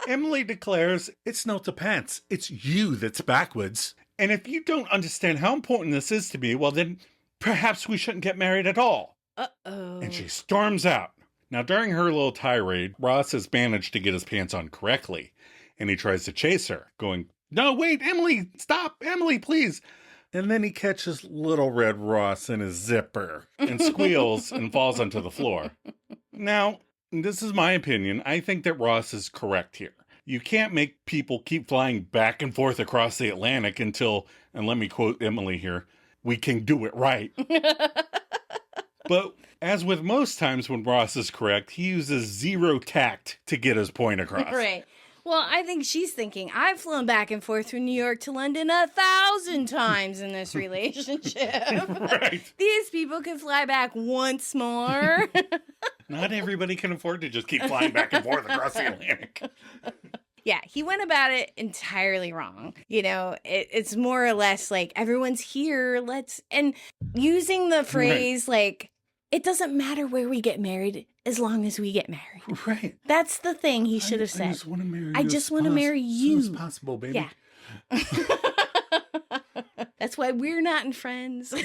Emily declares, it's not the pants, it's you that's backwards. And if you don't understand how important this is to me, well then perhaps we shouldn't get married at all. Uh-oh. And she storms out. Now, during her little tirade, Ross has managed to get his pants on correctly, and he tries to chase her, going, no, wait, Emily, stop, Emily, please. And then he catches little red Ross in his zipper and squeals and falls onto the floor. Now, this is my opinion. I think that Ross is correct here. You can't make people keep flying back and forth across the Atlantic until, and let me quote Emily here, we can do it right. But as with most times when Ross is correct, he uses zero tact to get his point across. Right. Well, I think she's thinking, I've flown back and forth from New York to London 1,000 times in this relationship. Right. These people can fly back once more. Not everybody can afford to just keep flying back and forth across the Atlantic. Yeah, he went about it entirely wrong. You know, it's more or less like, everyone's here, and using the phrase, like, it doesn't matter where we get married as long as we get married. Right. That's the thing he should have said. I just want to marry you. I just want to marry you. As soon as possible, baby. Yeah. That's why we're not in Friends. All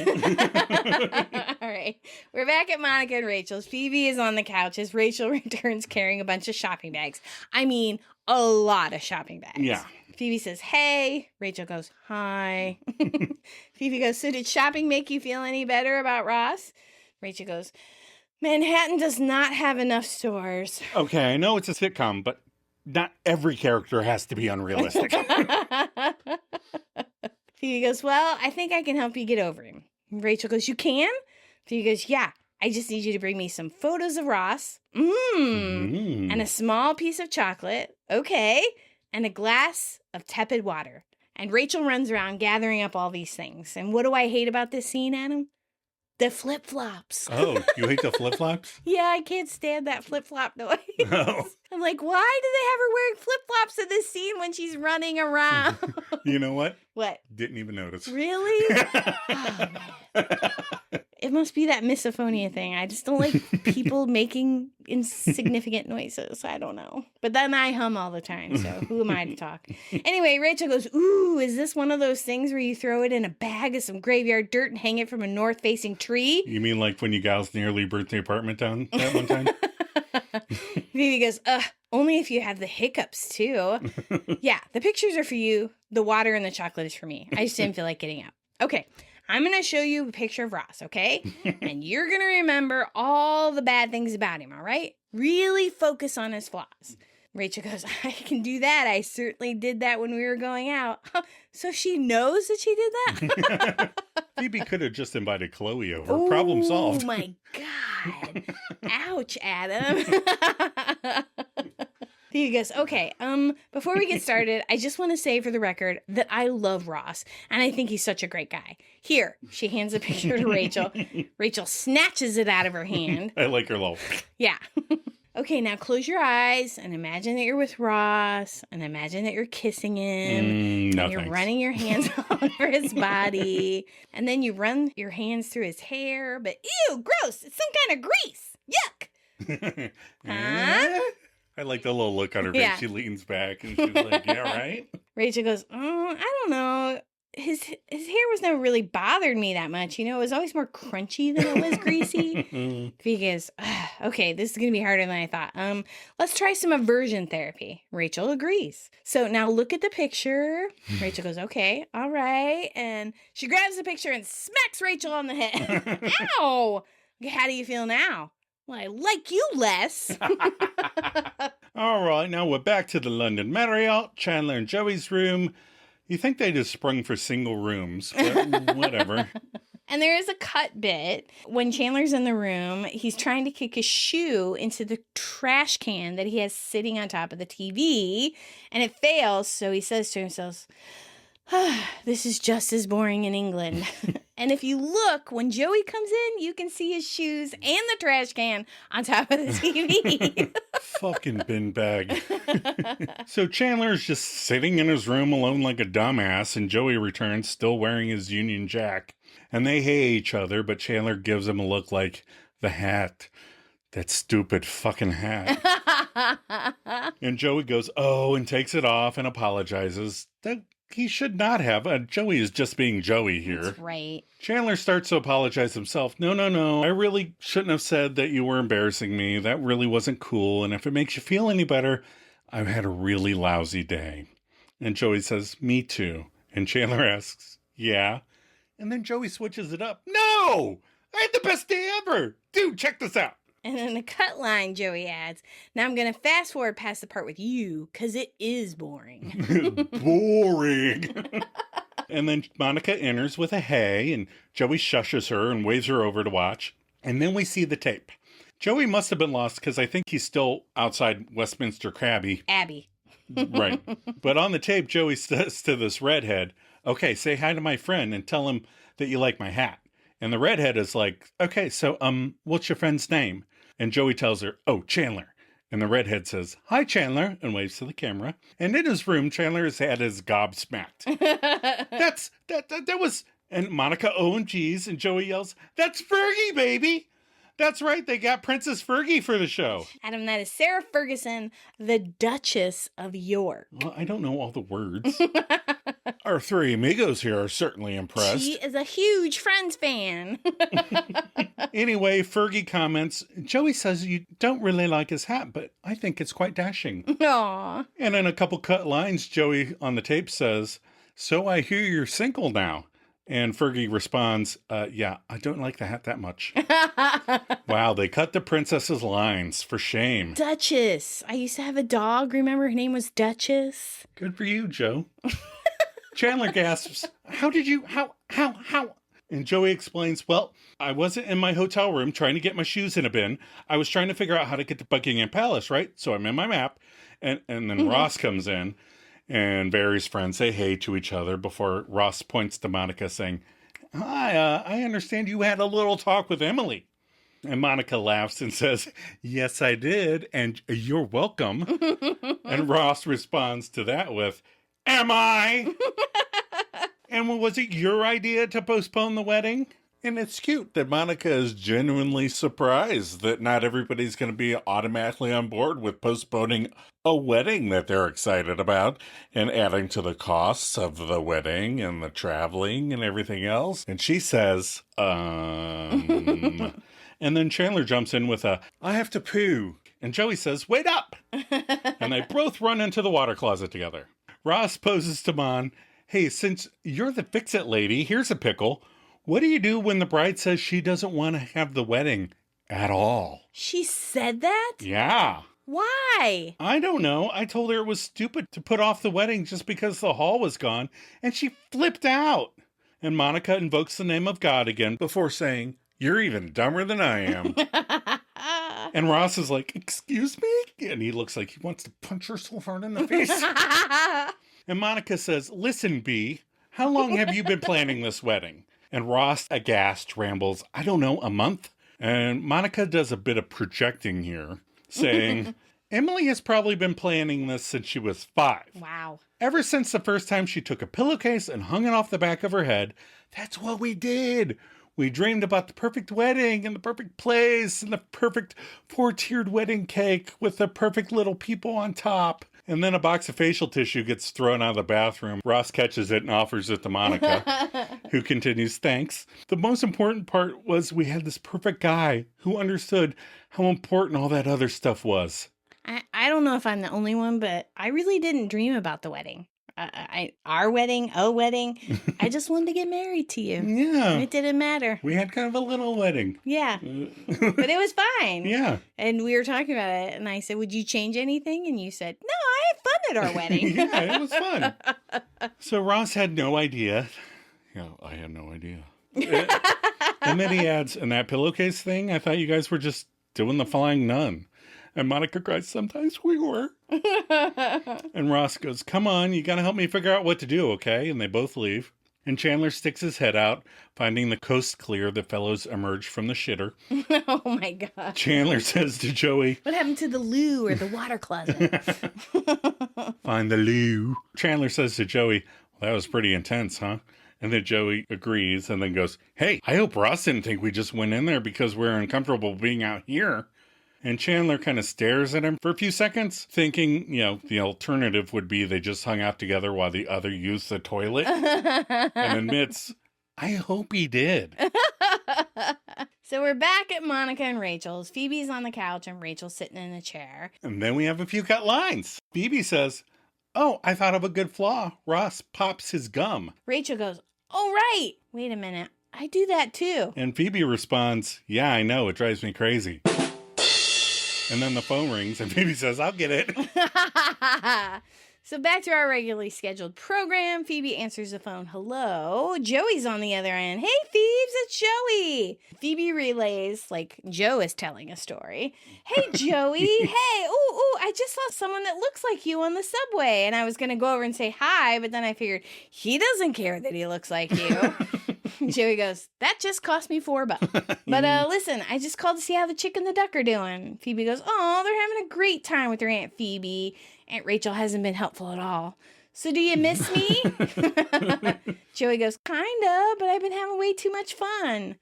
right. We're back at Monica and Rachel's. Phoebe is on the couch as Rachel returns carrying a bunch of shopping bags. I mean, a lot of shopping bags. Yeah. Phoebe says, hey. Rachel goes, hi. Phoebe goes, so did shopping make you feel any better about Ross? Rachel goes, Manhattan does not have enough stores. Okay, I know it's a sitcom, but not every character has to be unrealistic. Phoebe goes, well, I think I can help you get over him. Rachel goes, you can? Phoebe goes, yeah. I just need you to bring me some photos of Ross. And a small piece of chocolate. Okay. And a glass of tepid water. And Rachel runs around gathering up all these things. And what do I hate about this scene, Adam? The flip-flops. Oh, you hate the flip-flops? Yeah, I can't stand that flip-flop noise. No. I'm like, why do they have her wearing flip-flops in this scene when she's running around? You know what? What? Didn't even notice. Really? Oh, man. It must be that misophonia thing. I just don't like people making insignificant noises. I don't know. But then I hum all the time, so who am I to talk? Anyway, Rachel goes, ooh, is this one of those things where you throw it in a bag of some graveyard dirt and hang it from a north-facing tree? You mean like when you gals nearly burnt the apartment down that one time? Phoebe goes, only if you have the hiccups, too. Yeah, the pictures are for you. The water and the chocolate is for me. I just didn't feel like getting up. Okay, I'm going to show you a picture of Ross, okay? And you're going to remember all the bad things about him, all right? Really focus on his flaws. Rachel goes, I can do that. I certainly did that when we were going out. So she knows that she did that? Phoebe could have just invited Chloe over. Ooh, problem solved. Oh, my God. Ouch, Adam. Phoebe goes, okay, before we get started, I just want to say for the record that I love Ross, and I think he's such a great guy. Here, she hands a picture to Rachel. Rachel snatches it out of her hand. I like her little... Yeah. Okay, now close your eyes and imagine that you're with Ross and imagine that you're kissing him. No, and you're thanks. running your hands all over his body. And then you run your hands through his hair. But ew, gross. It's some kind of grease. Yuck. Huh? I like the little look on her face. Yeah. She leans back and she's like, yeah, right? Rachel goes, I don't know. His hair was never really bothered me that much. You know, it was always more crunchy than it was greasy. Phoebe goes, okay, this is going to be harder than I thought. Let's try some aversion therapy. Rachel agrees. So now look at the picture. Rachel goes, okay, all right. And she grabs the picture and smacks Rachel on the head. Ow! Okay, how do you feel now? Well, I like you less. All right, now we're back to the London Marriott, Chandler and Joey's room. You think they just sprung for single rooms, but whatever. And there is a cut bit. When Chandler's in the room, he's trying to kick his shoe into the trash can that he has sitting on top of the TV, and it fails, so he says to himself, this is just as boring in England. And if you look, when Joey comes in, you can see his shoes and the trash can on top of the TV. Fucking bin bag. So Chandler's just sitting in his room alone like a dumbass, and Joey returns still wearing his Union Jack. And they hate each other, but Chandler gives him a look like, the hat. That stupid fucking hat. And Joey goes, oh, and takes it off and apologizes. That he should not have. Joey is just being Joey here. That's right. Chandler starts to apologize himself. No. I really shouldn't have said that you were embarrassing me. That really wasn't cool. And if it makes you feel any better, I've had a really lousy day. And Joey says, me too. And Chandler asks, yeah? And then Joey switches it up. No! I had the best day ever! Dude, check this out. And in the cut line, Joey adds, now I'm going to fast forward past the part with you, because it is boring. Boring. And then Monica enters with a hey, and Joey shushes her and waves her over to watch. And then we see the tape. Joey must have been lost because I think he's still outside Westminster Abbey. Right. But on the tape, Joey says to this redhead, okay, say hi to my friend and tell him that you like my hat. And the redhead is like, okay, so, what's your friend's name? And Joey tells her, oh, Chandler. And the redhead says, hi, Chandler, and waves to the camera. And in his room, Chandler's head is gobsmacked. That was, and Monica OMGs, and Joey yells, that's Fergie, baby. That's right, they got Princess Fergie for the show. Adam, that is Sarah Ferguson, the Duchess of York. Well, I don't know all the words. Our three amigos here are certainly impressed. She is a huge Friends fan. Anyway, Fergie comments, Joey says you don't really like his hat, but I think it's quite dashing. Aww. And in a couple cut lines, Joey on the tape says, so I hear you're single now. And Fergie responds, yeah, I don't like the hat that much. Wow, they cut the princess's lines. For shame. Duchess. I used to have a dog. Remember, her name was Duchess. Good for you, Joe. Chandler gasps, how? And Joey explains, well, I wasn't in my hotel room trying to get my shoes in a bin. I was trying to figure out how to get to Buckingham Palace, right? So I'm in my map. And then Ross comes in. And Barry's friends say hey to each other before Ross points to Monica saying, hi, I understand you had a little talk with Emily. And Monica laughs and says, yes, I did. And you're welcome. And Ross responds to that with, am I? And was it your idea to postpone the wedding? And it's cute that Monica is genuinely surprised that not everybody's going to be automatically on board with postponing a wedding that they're excited about and adding to the costs of the wedding and the traveling and everything else. And she says, And then Chandler jumps in with a, I have to poo. And Joey says, wait up. And they both run into the water closet together. Ross poses to Mon, hey, since you're the fix-it lady, here's a pickle. What do you do when the bride says she doesn't want to have the wedding at all? She said that? Yeah. Why? I don't know. I told her it was stupid to put off the wedding just because the hall was gone, and she flipped out. And Monica invokes the name of God again before saying, you're even dumber than I am. And Ross is like, excuse me? And he looks like he wants to punch her so hard in the face. And Monica says, listen, B, how long have you been planning this wedding? And Ross, aghast, rambles, I don't know, a month? And Monica does a bit of projecting here, saying, Emily has probably been planning this since she was 5. Wow. Ever since the first time she took a pillowcase and hung it off the back of her head, that's what we did. We dreamed about the perfect wedding and the perfect place and the perfect 4-tiered wedding cake with the perfect little people on top. And then a box of facial tissue gets thrown out of the bathroom. Ross catches it and offers it to Monica, who continues, thanks. The most important part was we had this perfect guy who understood how important all that other stuff was. I don't know if I'm the only one, but I really didn't dream about the wedding. Our wedding, a wedding. I just wanted to get married to you. Yeah. It didn't matter. We had kind of a little wedding. Yeah. But it was fine. Yeah. And we were talking about it, and I said, would you change anything? And you said, no, I had fun at our wedding. Yeah, it was fun. So Ross had no idea. Yeah, I had no idea. And then he adds, and that pillowcase thing, I thought you guys were just doing the flying nun. And Monica cries, sometimes we were. And Ross goes, come on, you gotta help me figure out what to do, okay? And they both leave. And Chandler sticks his head out, finding the coast clear. The fellows emerge from the shitter. Oh my God. Chandler says to Joey, what happened to the loo or the water closet? find the loo. Chandler says to Joey, well, that was pretty intense, huh? And then Joey agrees and then goes, hey, I hope Ross didn't think we just went in there because we're uncomfortable being out here. And Chandler kind of stares at him for a few seconds, thinking, the alternative would be they just hung out together while the other used the toilet. And admits, I hope he did. So we're back at Monica and Rachel's. Phoebe's on the couch and Rachel's sitting in a chair. And then we have a few cut lines. Phoebe says, oh, I thought of a good flaw. Ross pops his gum. Rachel goes, oh, right. Wait a minute. I do that too. And Phoebe responds, yeah, I know. It drives me crazy. And then the phone rings and Phoebe says, I'll get it. So back to our regularly scheduled program. Phoebe answers the phone. Hello. Joey's on the other end. Hey, Phoebes, it's Joey. Phoebe relays like Joe is telling a story. Hey, Joey. Hey, ooh, I just saw someone that looks like you on the subway. And I was going to go over and say hi, but then I figured he doesn't care that he looks like you. Joey goes, that just cost me $4. But listen, I just called to see how the chick and the duck are doing. Phoebe goes, oh, they're having a great time with their Aunt Phoebe. Aunt Rachel hasn't been helpful at all. So do you miss me? Joey goes, kinda, but I've been having way too much fun.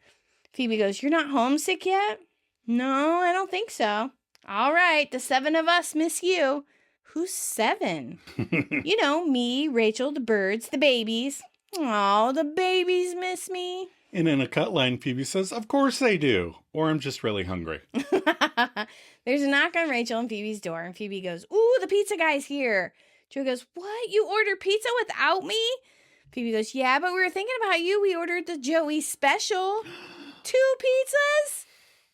Phoebe goes, you're not homesick yet? No, I don't think so. All right, the 7 of us miss you. Who's 7? You know, me, Rachel, the birds, the babies. Oh, the babies miss me. And in a cut line, Phoebe says, of course they do. Or I'm just really hungry. There's a knock on Rachel and Phoebe's door, and Phoebe goes, ooh, the pizza guy's here. Joey goes, what? You ordered pizza without me? Phoebe goes, yeah, but we were thinking about you. We ordered the Joey special. 2 pizzas?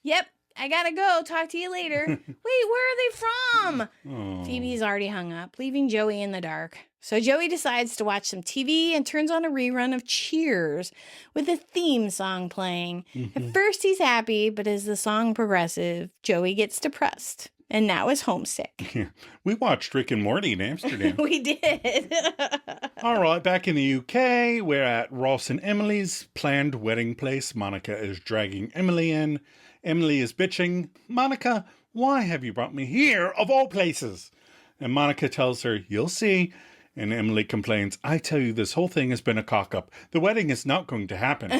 Yep, I gotta go. Talk to you later. Wait, where are they from? Oh. Phoebe's already hung up, leaving Joey in the dark. So Joey decides to watch some TV and turns on a rerun of Cheers with a theme song playing. At first he's happy, but as the song progresses, Joey gets depressed and now is homesick. Yeah. We watched Rick and Morty in Amsterdam. We did. All right, back in the UK, we're at Ross and Emily's planned wedding place. Monica is dragging Emily in. Emily is bitching, Monica, why have you brought me here of all places? And Monica tells her, you'll see. And Emily complains, I tell you, this whole thing has been a cock-up. The wedding is not going to happen.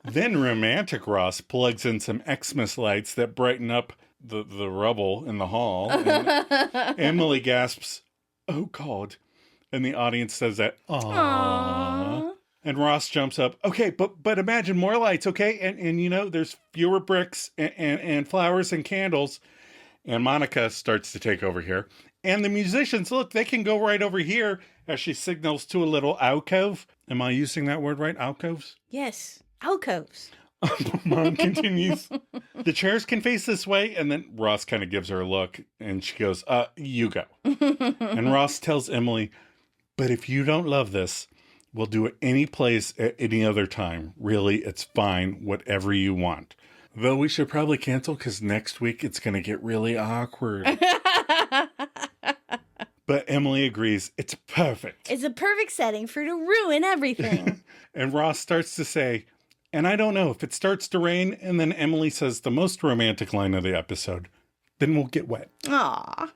Then romantic Ross plugs in some Xmas lights that brighten up the rubble in the hall. And Emily gasps, oh, God. And the audience says that, aww. And Ross jumps up, okay, but imagine more lights, okay? And you know, there's fewer bricks and flowers and candles. And Monica starts to take over here. And the musicians, look, they can go right over here as she signals to a little alcove. Am I using that word right? Alcoves? Yes, alcoves. Mom continues. The chairs can face this way. And then Ross kind of gives her a look. And she goes, you go. And Ross tells Emily, but if you don't love this, we'll do it any place at any other time. Really, it's fine. Whatever you want. Though we should probably cancel because next week it's going to get really awkward. But Emily agrees. It's perfect. It's a perfect setting for to ruin everything. And Ross starts to say, and I don't know if it starts to rain. And then Emily says the most romantic line of the episode. Then we'll get wet. Aw.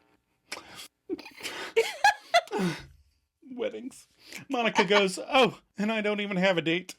Weddings. Monica goes, oh, and I don't even have a date.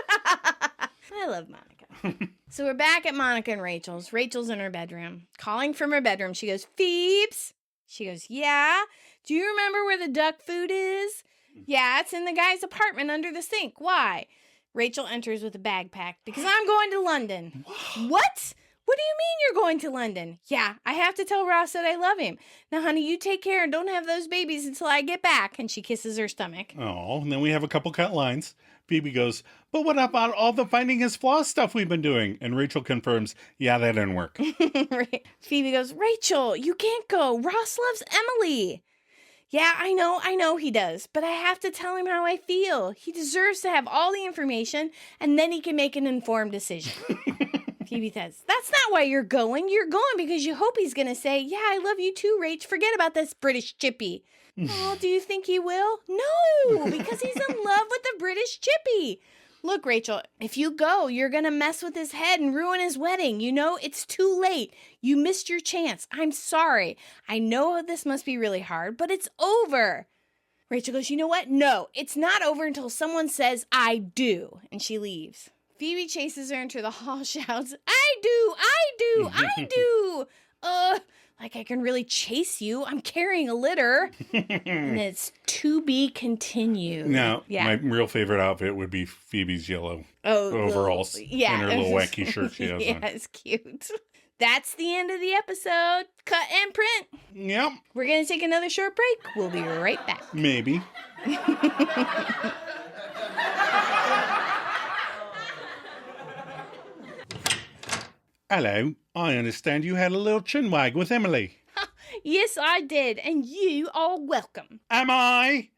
I love Monica. So we're back at Monica and Rachel's. Rachel's in her bedroom. Calling from her bedroom, she goes, Phoebes. She goes, yeah? Do you remember where the duck food is? Yeah, it's in the guy's apartment under the sink. Why? Rachel enters with a bag packed because I'm going to London. What? What do you mean you're going to London? Yeah, I have to tell Ross that I love him. Now, honey, you take care and don't have those babies until I get back. And she kisses her stomach. Oh, and then we have a couple cut lines. Phoebe goes, but what about all the finding his flaws stuff we've been doing? And Rachel confirms, yeah, that didn't work. Phoebe goes, Rachel, you can't go. Ross loves Emily. Yeah, I know he does. But I have to tell him how I feel. He deserves to have all the information, and then he can make an informed decision. Phoebe says, that's not why you're going. You're going because you hope he's going to say, yeah, I love you too, Rach. Forget about this British chippy. Oh, do you think he will? No, because he's in love with the British chippy. Look, Rachel, if you go, you're going to mess with his head and ruin his wedding. You know, it's too late. You missed your chance. I'm sorry. I know this must be really hard, but it's over. Rachel goes, you know what? No, it's not over until someone says, I do. And she leaves. Phoebe chases her into the hall, shouts, I do. Like I can really chase you. I'm carrying a litter. And it's to be continued. Now, my real favorite outfit would be Phoebe's yellow overalls. Yeah. And her little wacky shirt she has on. Yeah, it's cute. That's the end of the episode. Cut and print. Yep. We're going to take another short break. We'll be right back. Maybe. Hello, I understand you had a little chinwag with Emily. Yes, I did, and you are welcome. Am I?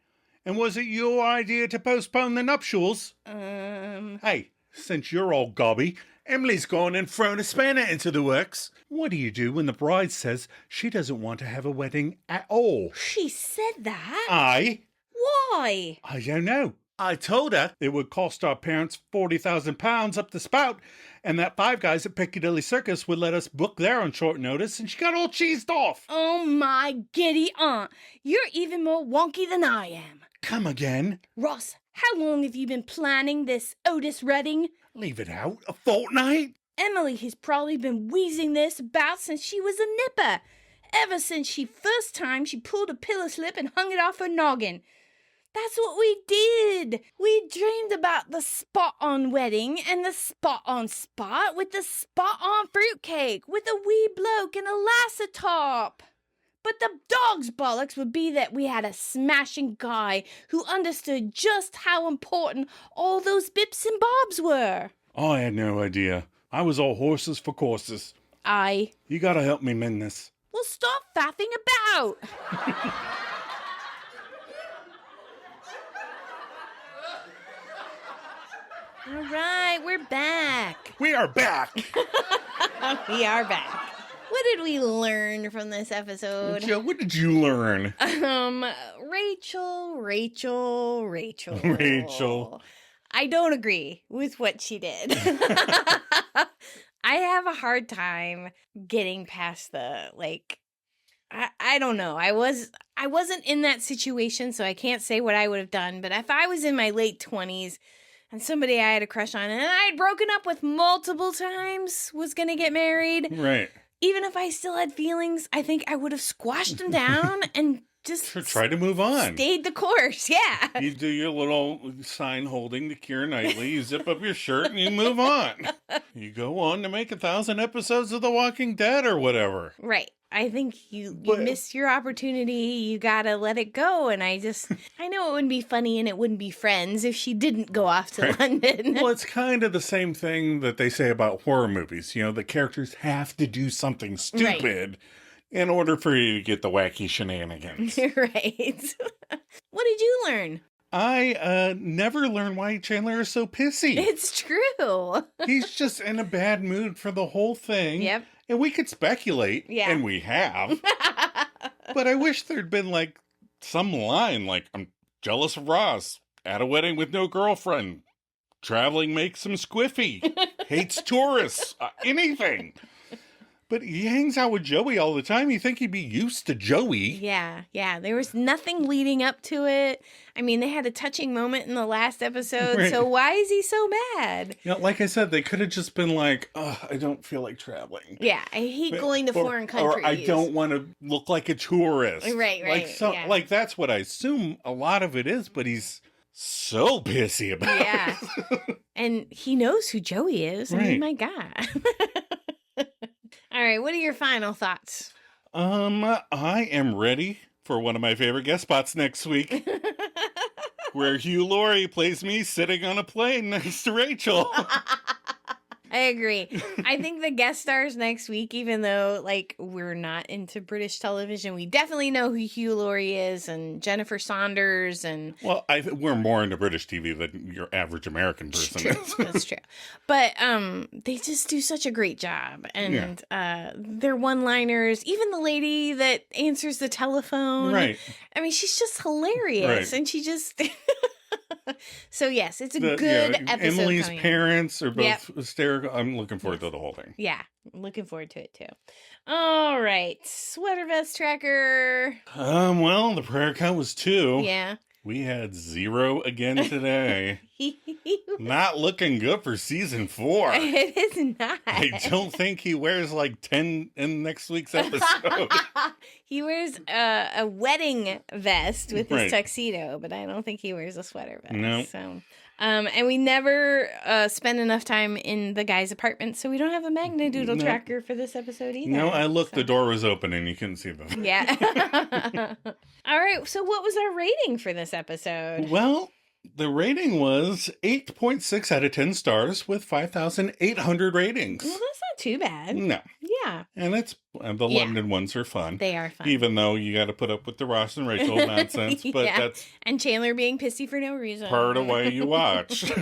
And was it your idea to postpone the nuptials? Hey, since you're all gobby, Emily's gone and thrown a spanner into the works. What do you do when the bride says she doesn't want to have a wedding at all? She said that? Why? I don't know. I told her it would cost our parents £40,000 up the spout, and that Five Guys at Piccadilly Circus would let us book there on short notice, and she got all cheesed off. Oh my giddy aunt, you're even more wonky than I am. Come again? Ross, how long have you been planning this Otis wedding? Leave it out. A fortnight? Emily has probably been wheezing this about since she was a nipper. Ever since she pulled a pillow slip and hung it off her noggin. That's what we did. We dreamed about the spot-on wedding and the spot-on spot with the spot-on fruitcake with a wee bloke and a lasser top. But the dog's bollocks would be that we had a smashing guy who understood just how important all those bips and bobs were. I had no idea. I was all horses for courses. You gotta help me mend this. Well, stop faffing about. All right, we're back. We are back. We are back. What did we learn from this episode? Jill, what did you learn? Rachel. Rachel. I don't agree with what she did. I have a hard time getting past the, I don't know. I wasn't in that situation, so I can't say what I would have done. But if I was in my late 20s and somebody I had a crush on and I'd broken up with multiple times was going to get married. Right. Even if I still had feelings, I think I would have squashed them down and just try to move on. Stayed the course, yeah. You do your little sign holding to Keira Knightley, you zip up your shirt and you move on. You go on to make 1,000 episodes of The Walking Dead or whatever. Right. I think you missed your opportunity. You gotta let it go. And I know it wouldn't be funny and it wouldn't be Friends if she didn't go off to London. Well, it's kind of the same thing that they say about horror movies. You know, the characters have to do something stupid in order for you to get the wacky shenanigans. Right. What did you learn? I never learned why Chandler is so pissy. It's true. He's just in a bad mood for the whole thing. Yep. And we could speculate, and we have. But I wish there'd been, some line, I'm jealous of Ross, at a wedding with no girlfriend, traveling makes him squiffy, hates tourists, anything. But he hangs out with Joey all the time. You think he'd be used to Joey. Yeah. There was nothing leading up to it. I mean, they had a touching moment in the last episode, so why is he so mad? Like I said, they could have just been like, I don't feel like traveling. Yeah, I hate going to foreign countries. Or I don't want to look like a tourist. Right. That's what I assume a lot of it is, but he's so pissy about it. And he knows who Joey is. I mean, my God. All right, what are your final thoughts? I am ready for one of my favorite guest spots next week, where Hugh Laurie plays me sitting on a plane next to Rachel. I agree. I think the guest stars next week, even though, we're not into British television, we definitely know who Hugh Laurie is and Jennifer Saunders and... Well, we're more into British TV than your average American person is. That's true. But they just do such a great job. And their one-liners, even the lady that answers the telephone. Right. I mean, she's just hilarious. Right. And she just... So, yes, it's a good episode. Emily's parents are both hysterical. I'm looking forward to the whole thing. Yeah, I'm looking forward to it, too. All right, sweater vest tracker. Well, the prayer count was 2. Yeah. We had 0 again today. Not looking good for season 4. It is not. I don't think he wears 10 in next week's episode. He wears a wedding vest with his tuxedo, but I don't think he wears a sweater vest. No. So, and we never spend enough time in the guy's apartment, so we don't have a Magnadoodle tracker for this episode either. No, I looked, the door was open and you couldn't see them. Yeah. All right, so what was our rating for this episode? Well, The rating was 8.6 out of 10 stars with 5,800 ratings. Well, that's not too bad. No. Yeah. And the London ones are fun. They are fun. Even though you got to put up with the Ross and Rachel nonsense. But that's... And Chandler being pissy for no reason. part of why you watch.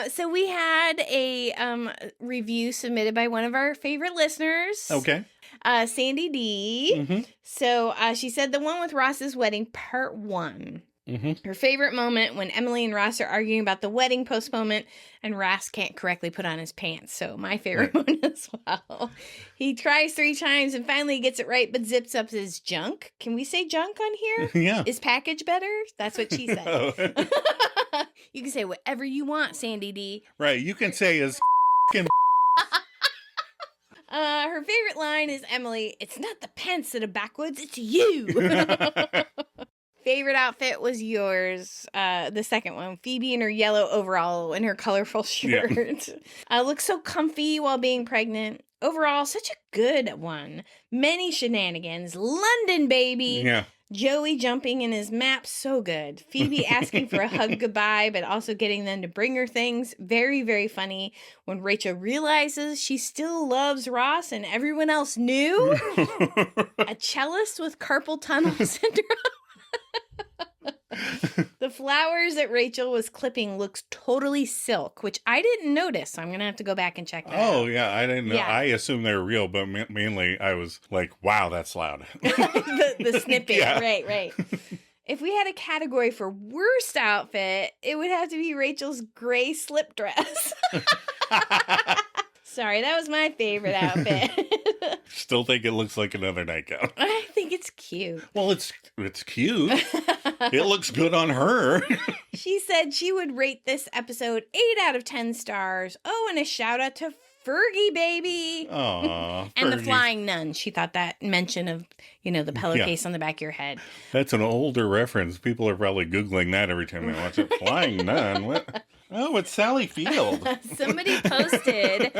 So we had a review submitted by one of our favorite listeners. Okay. Sandy D. Mm-hmm. So she said the one with Ross's wedding, part 1. Mm-hmm. Her favorite moment when Emily and Ross are arguing about the wedding postponement and Ross can't correctly put on his pants. So my favorite moment as well. He tries 3 times and finally gets it right, but zips up his junk. Can we say junk on here? Yeah. Is package better? That's what she said. Oh. You can say whatever you want, Sandy D. Right. You can say his Her favorite line is Emily, it's not the pants that are backwards, it's you. Favorite outfit was yours, the second one. Phoebe in her yellow overall and her colorful shirt. Yeah. Looks so comfy while being pregnant. Overall, such a good one. Many shenanigans. London, baby. Yeah. Joey jumping in his map, so good. Phoebe asking for a hug goodbye, but also getting them to bring her things. Very, very funny. When Rachel realizes she still loves Ross and everyone else knew. A cellist with carpal tunnel syndrome. The flowers that Rachel was clipping looks totally silk, which I didn't notice, so I'm going to have to go back and check that out. Oh, yeah, I didn't know. Yeah. I assumed they were real, but mainly I was like, wow, that's loud. the snippet, Yeah. right. If we had a category for worst outfit, it would have to be Rachel's gray slip dress. Sorry, that was my favorite outfit. Still think it looks like another nightgown. I think it's cute. Well, it's cute. It looks good on her. She said she would rate this episode 8 out of 10 stars. Oh, and a shout out to Fergie, baby. Aw, And the Fergie. flying nun. She thought that mention of, the pillowcase on the back of your head. That's an older reference. People are probably Googling that every time they watch it. Flying nun. What? Oh, it's Sally Field. Somebody posted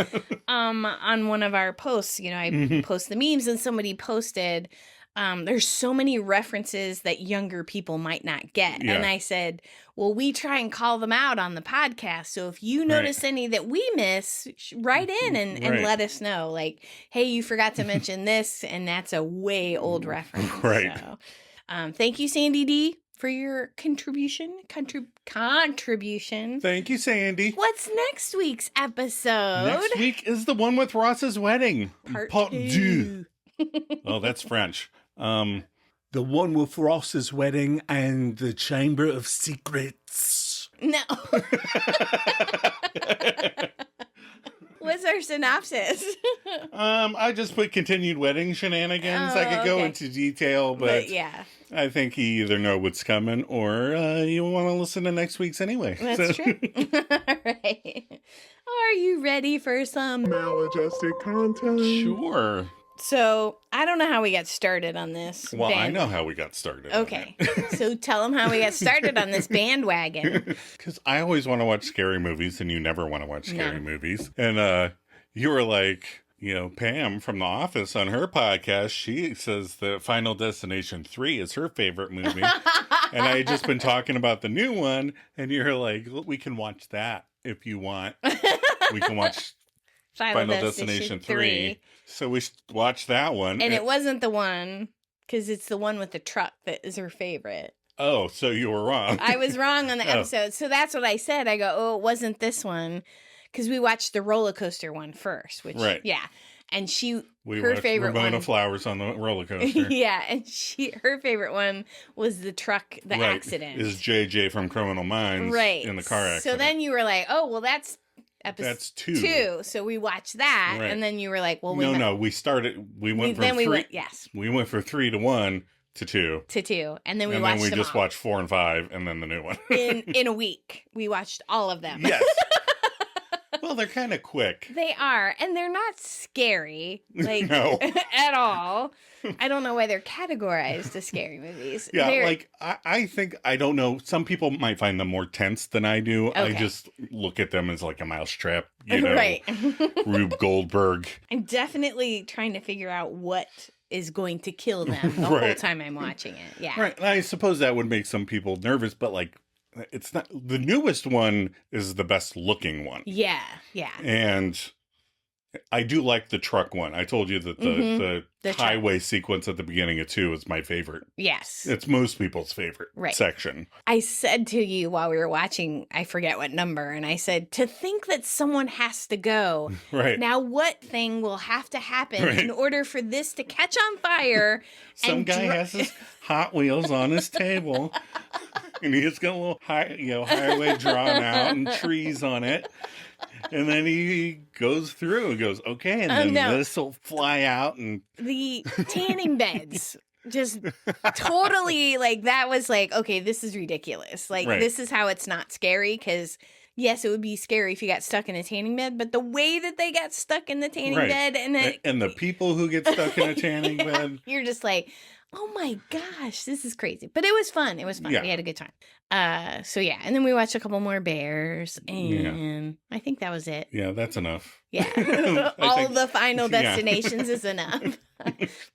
on one of our posts, I post the memes, and somebody posted, there's so many references that younger people might not get. Yeah. And I said, well, we try and call them out on the podcast. So if you notice any that we miss, write in and let us know. Like, hey, you forgot to mention this, and that's a way old reference. Right. So, thank you, Sandy D, for your contribution. Thank you, Sandy. What's next week's episode? Next week is the one with Ross's wedding. Part 2. Oh, that's French. The one with Ross's wedding and the Chamber of Secrets. No. What's our synopsis? I just put continued wedding shenanigans. I could go into detail, but yeah. I think you either know what's coming or you want to listen to next week's anyway. That's true. All right. Are you ready for some Maladjusted content. Sure. So, I don't know how we got started on this. Well, I know how we got started. Okay. So, tell them how we got started on this bandwagon. Because I always want to watch scary movies, and you never want to watch scary movies. And you were like, Pam from The Office on her podcast, she says that Final Destination 3 is her favorite movie. And I had just been talking about the new one, and you're like, we can watch that if you want. We can watch Final Destination 3. So we watched that one. And it wasn't the one, because it's the one with the truck that is her favorite. Oh, so you were wrong. I was wrong on the episode. So that's what I said. I go, oh, it wasn't this one. Because we watched the roller coaster one first. Which, yeah. And her favorite Ramona one. Flowers on the roller coaster. Yeah. And her favorite one was the truck, the accident. Is JJ from Criminal Minds in the car accident. So then you were like, oh, well, that's episode That's 2. So we watched that, and then you were like, "Well, we we went from 3. We went from 3 to 1 to 2 to 2, and then we and watched then we them just all. watched 4 and 5, and then the new one in a week. We watched all of them. Yes. Well, they're kind of quick. They are, and they're not scary, like No. at all. I don't know why they're categorized as scary movies. Yeah, I think, I don't know, some people might find them more tense than I do. Okay. I just look at them as like a mousetrap, Right. Rube Goldberg. I'm definitely trying to figure out what is going to kill them the whole time I'm watching it. Yeah. Right, and I suppose that would make some people nervous, but it's not, the newest one is the best looking one. Yeah. And I do like the truck one. I told you that the highway sequence at the beginning of 2 is my favorite. Yes. It's most people's favorite section. I said to you while we were watching, I forget what number, and I said, to think that someone has to go. Right. Now, what thing will have to happen in order for this to catch on fire? Some guy has his Hot Wheels on his table, and he's got a little highway drawn out and trees on it. And then he goes through and goes, okay, and then this will fly out. And the tanning beds, just totally, like, that was like, okay, this is ridiculous. Like, this is how it's not scary, because, yes, it would be scary if you got stuck in a tanning bed, but the way that they got stuck in the tanning bed and the people who get stuck in a tanning bed. You're just like, oh my gosh, this is crazy. But it was fun. It was fun. Yeah. We had a good time. So yeah, and then we watched a couple more bears, and I think that was it. Yeah, that's enough. Yeah. All the Final Destinations is enough.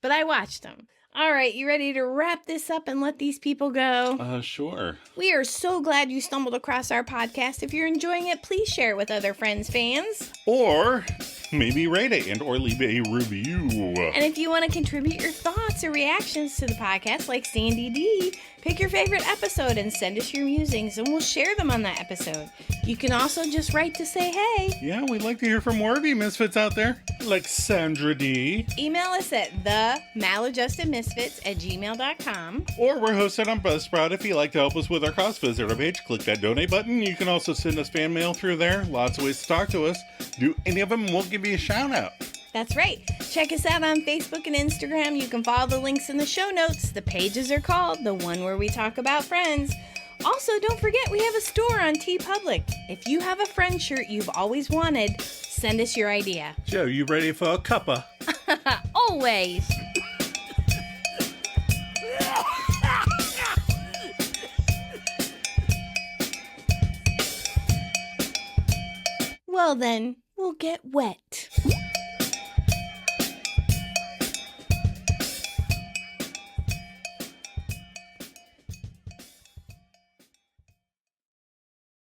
But I watched them. All right, you ready to wrap this up and let these people go? Sure. We are so glad you stumbled across our podcast. If you're enjoying it, please share it with other friends, fans. Or maybe rate it and or leave a review. And if you want to contribute your thoughts or reactions to the podcast, like Sandy D, pick your favorite episode and send us your musings, and we'll share them on that episode. You can also just write to say hey. Yeah, we'd like to hear from more of you misfits out there, like Sandra D. Email us at themaladjustedmisfits@gmail.com. Or we're hosted on Buzzsprout. If you'd like to help us with our cause, visit our page, click that donate button. You can also send us fan mail through there. Lots of ways to talk to us. Do any of them, we'll give you a shout out. That's right. Check us out on Facebook and Instagram. You can follow the links in the show notes. The pages are called The One Where We Talk About Friends. Also, don't forget we have a store on TeePublic. If you have a friend shirt you've always wanted, send us your idea. Joe, you ready for a cuppa? Always. Well then, we'll get wet.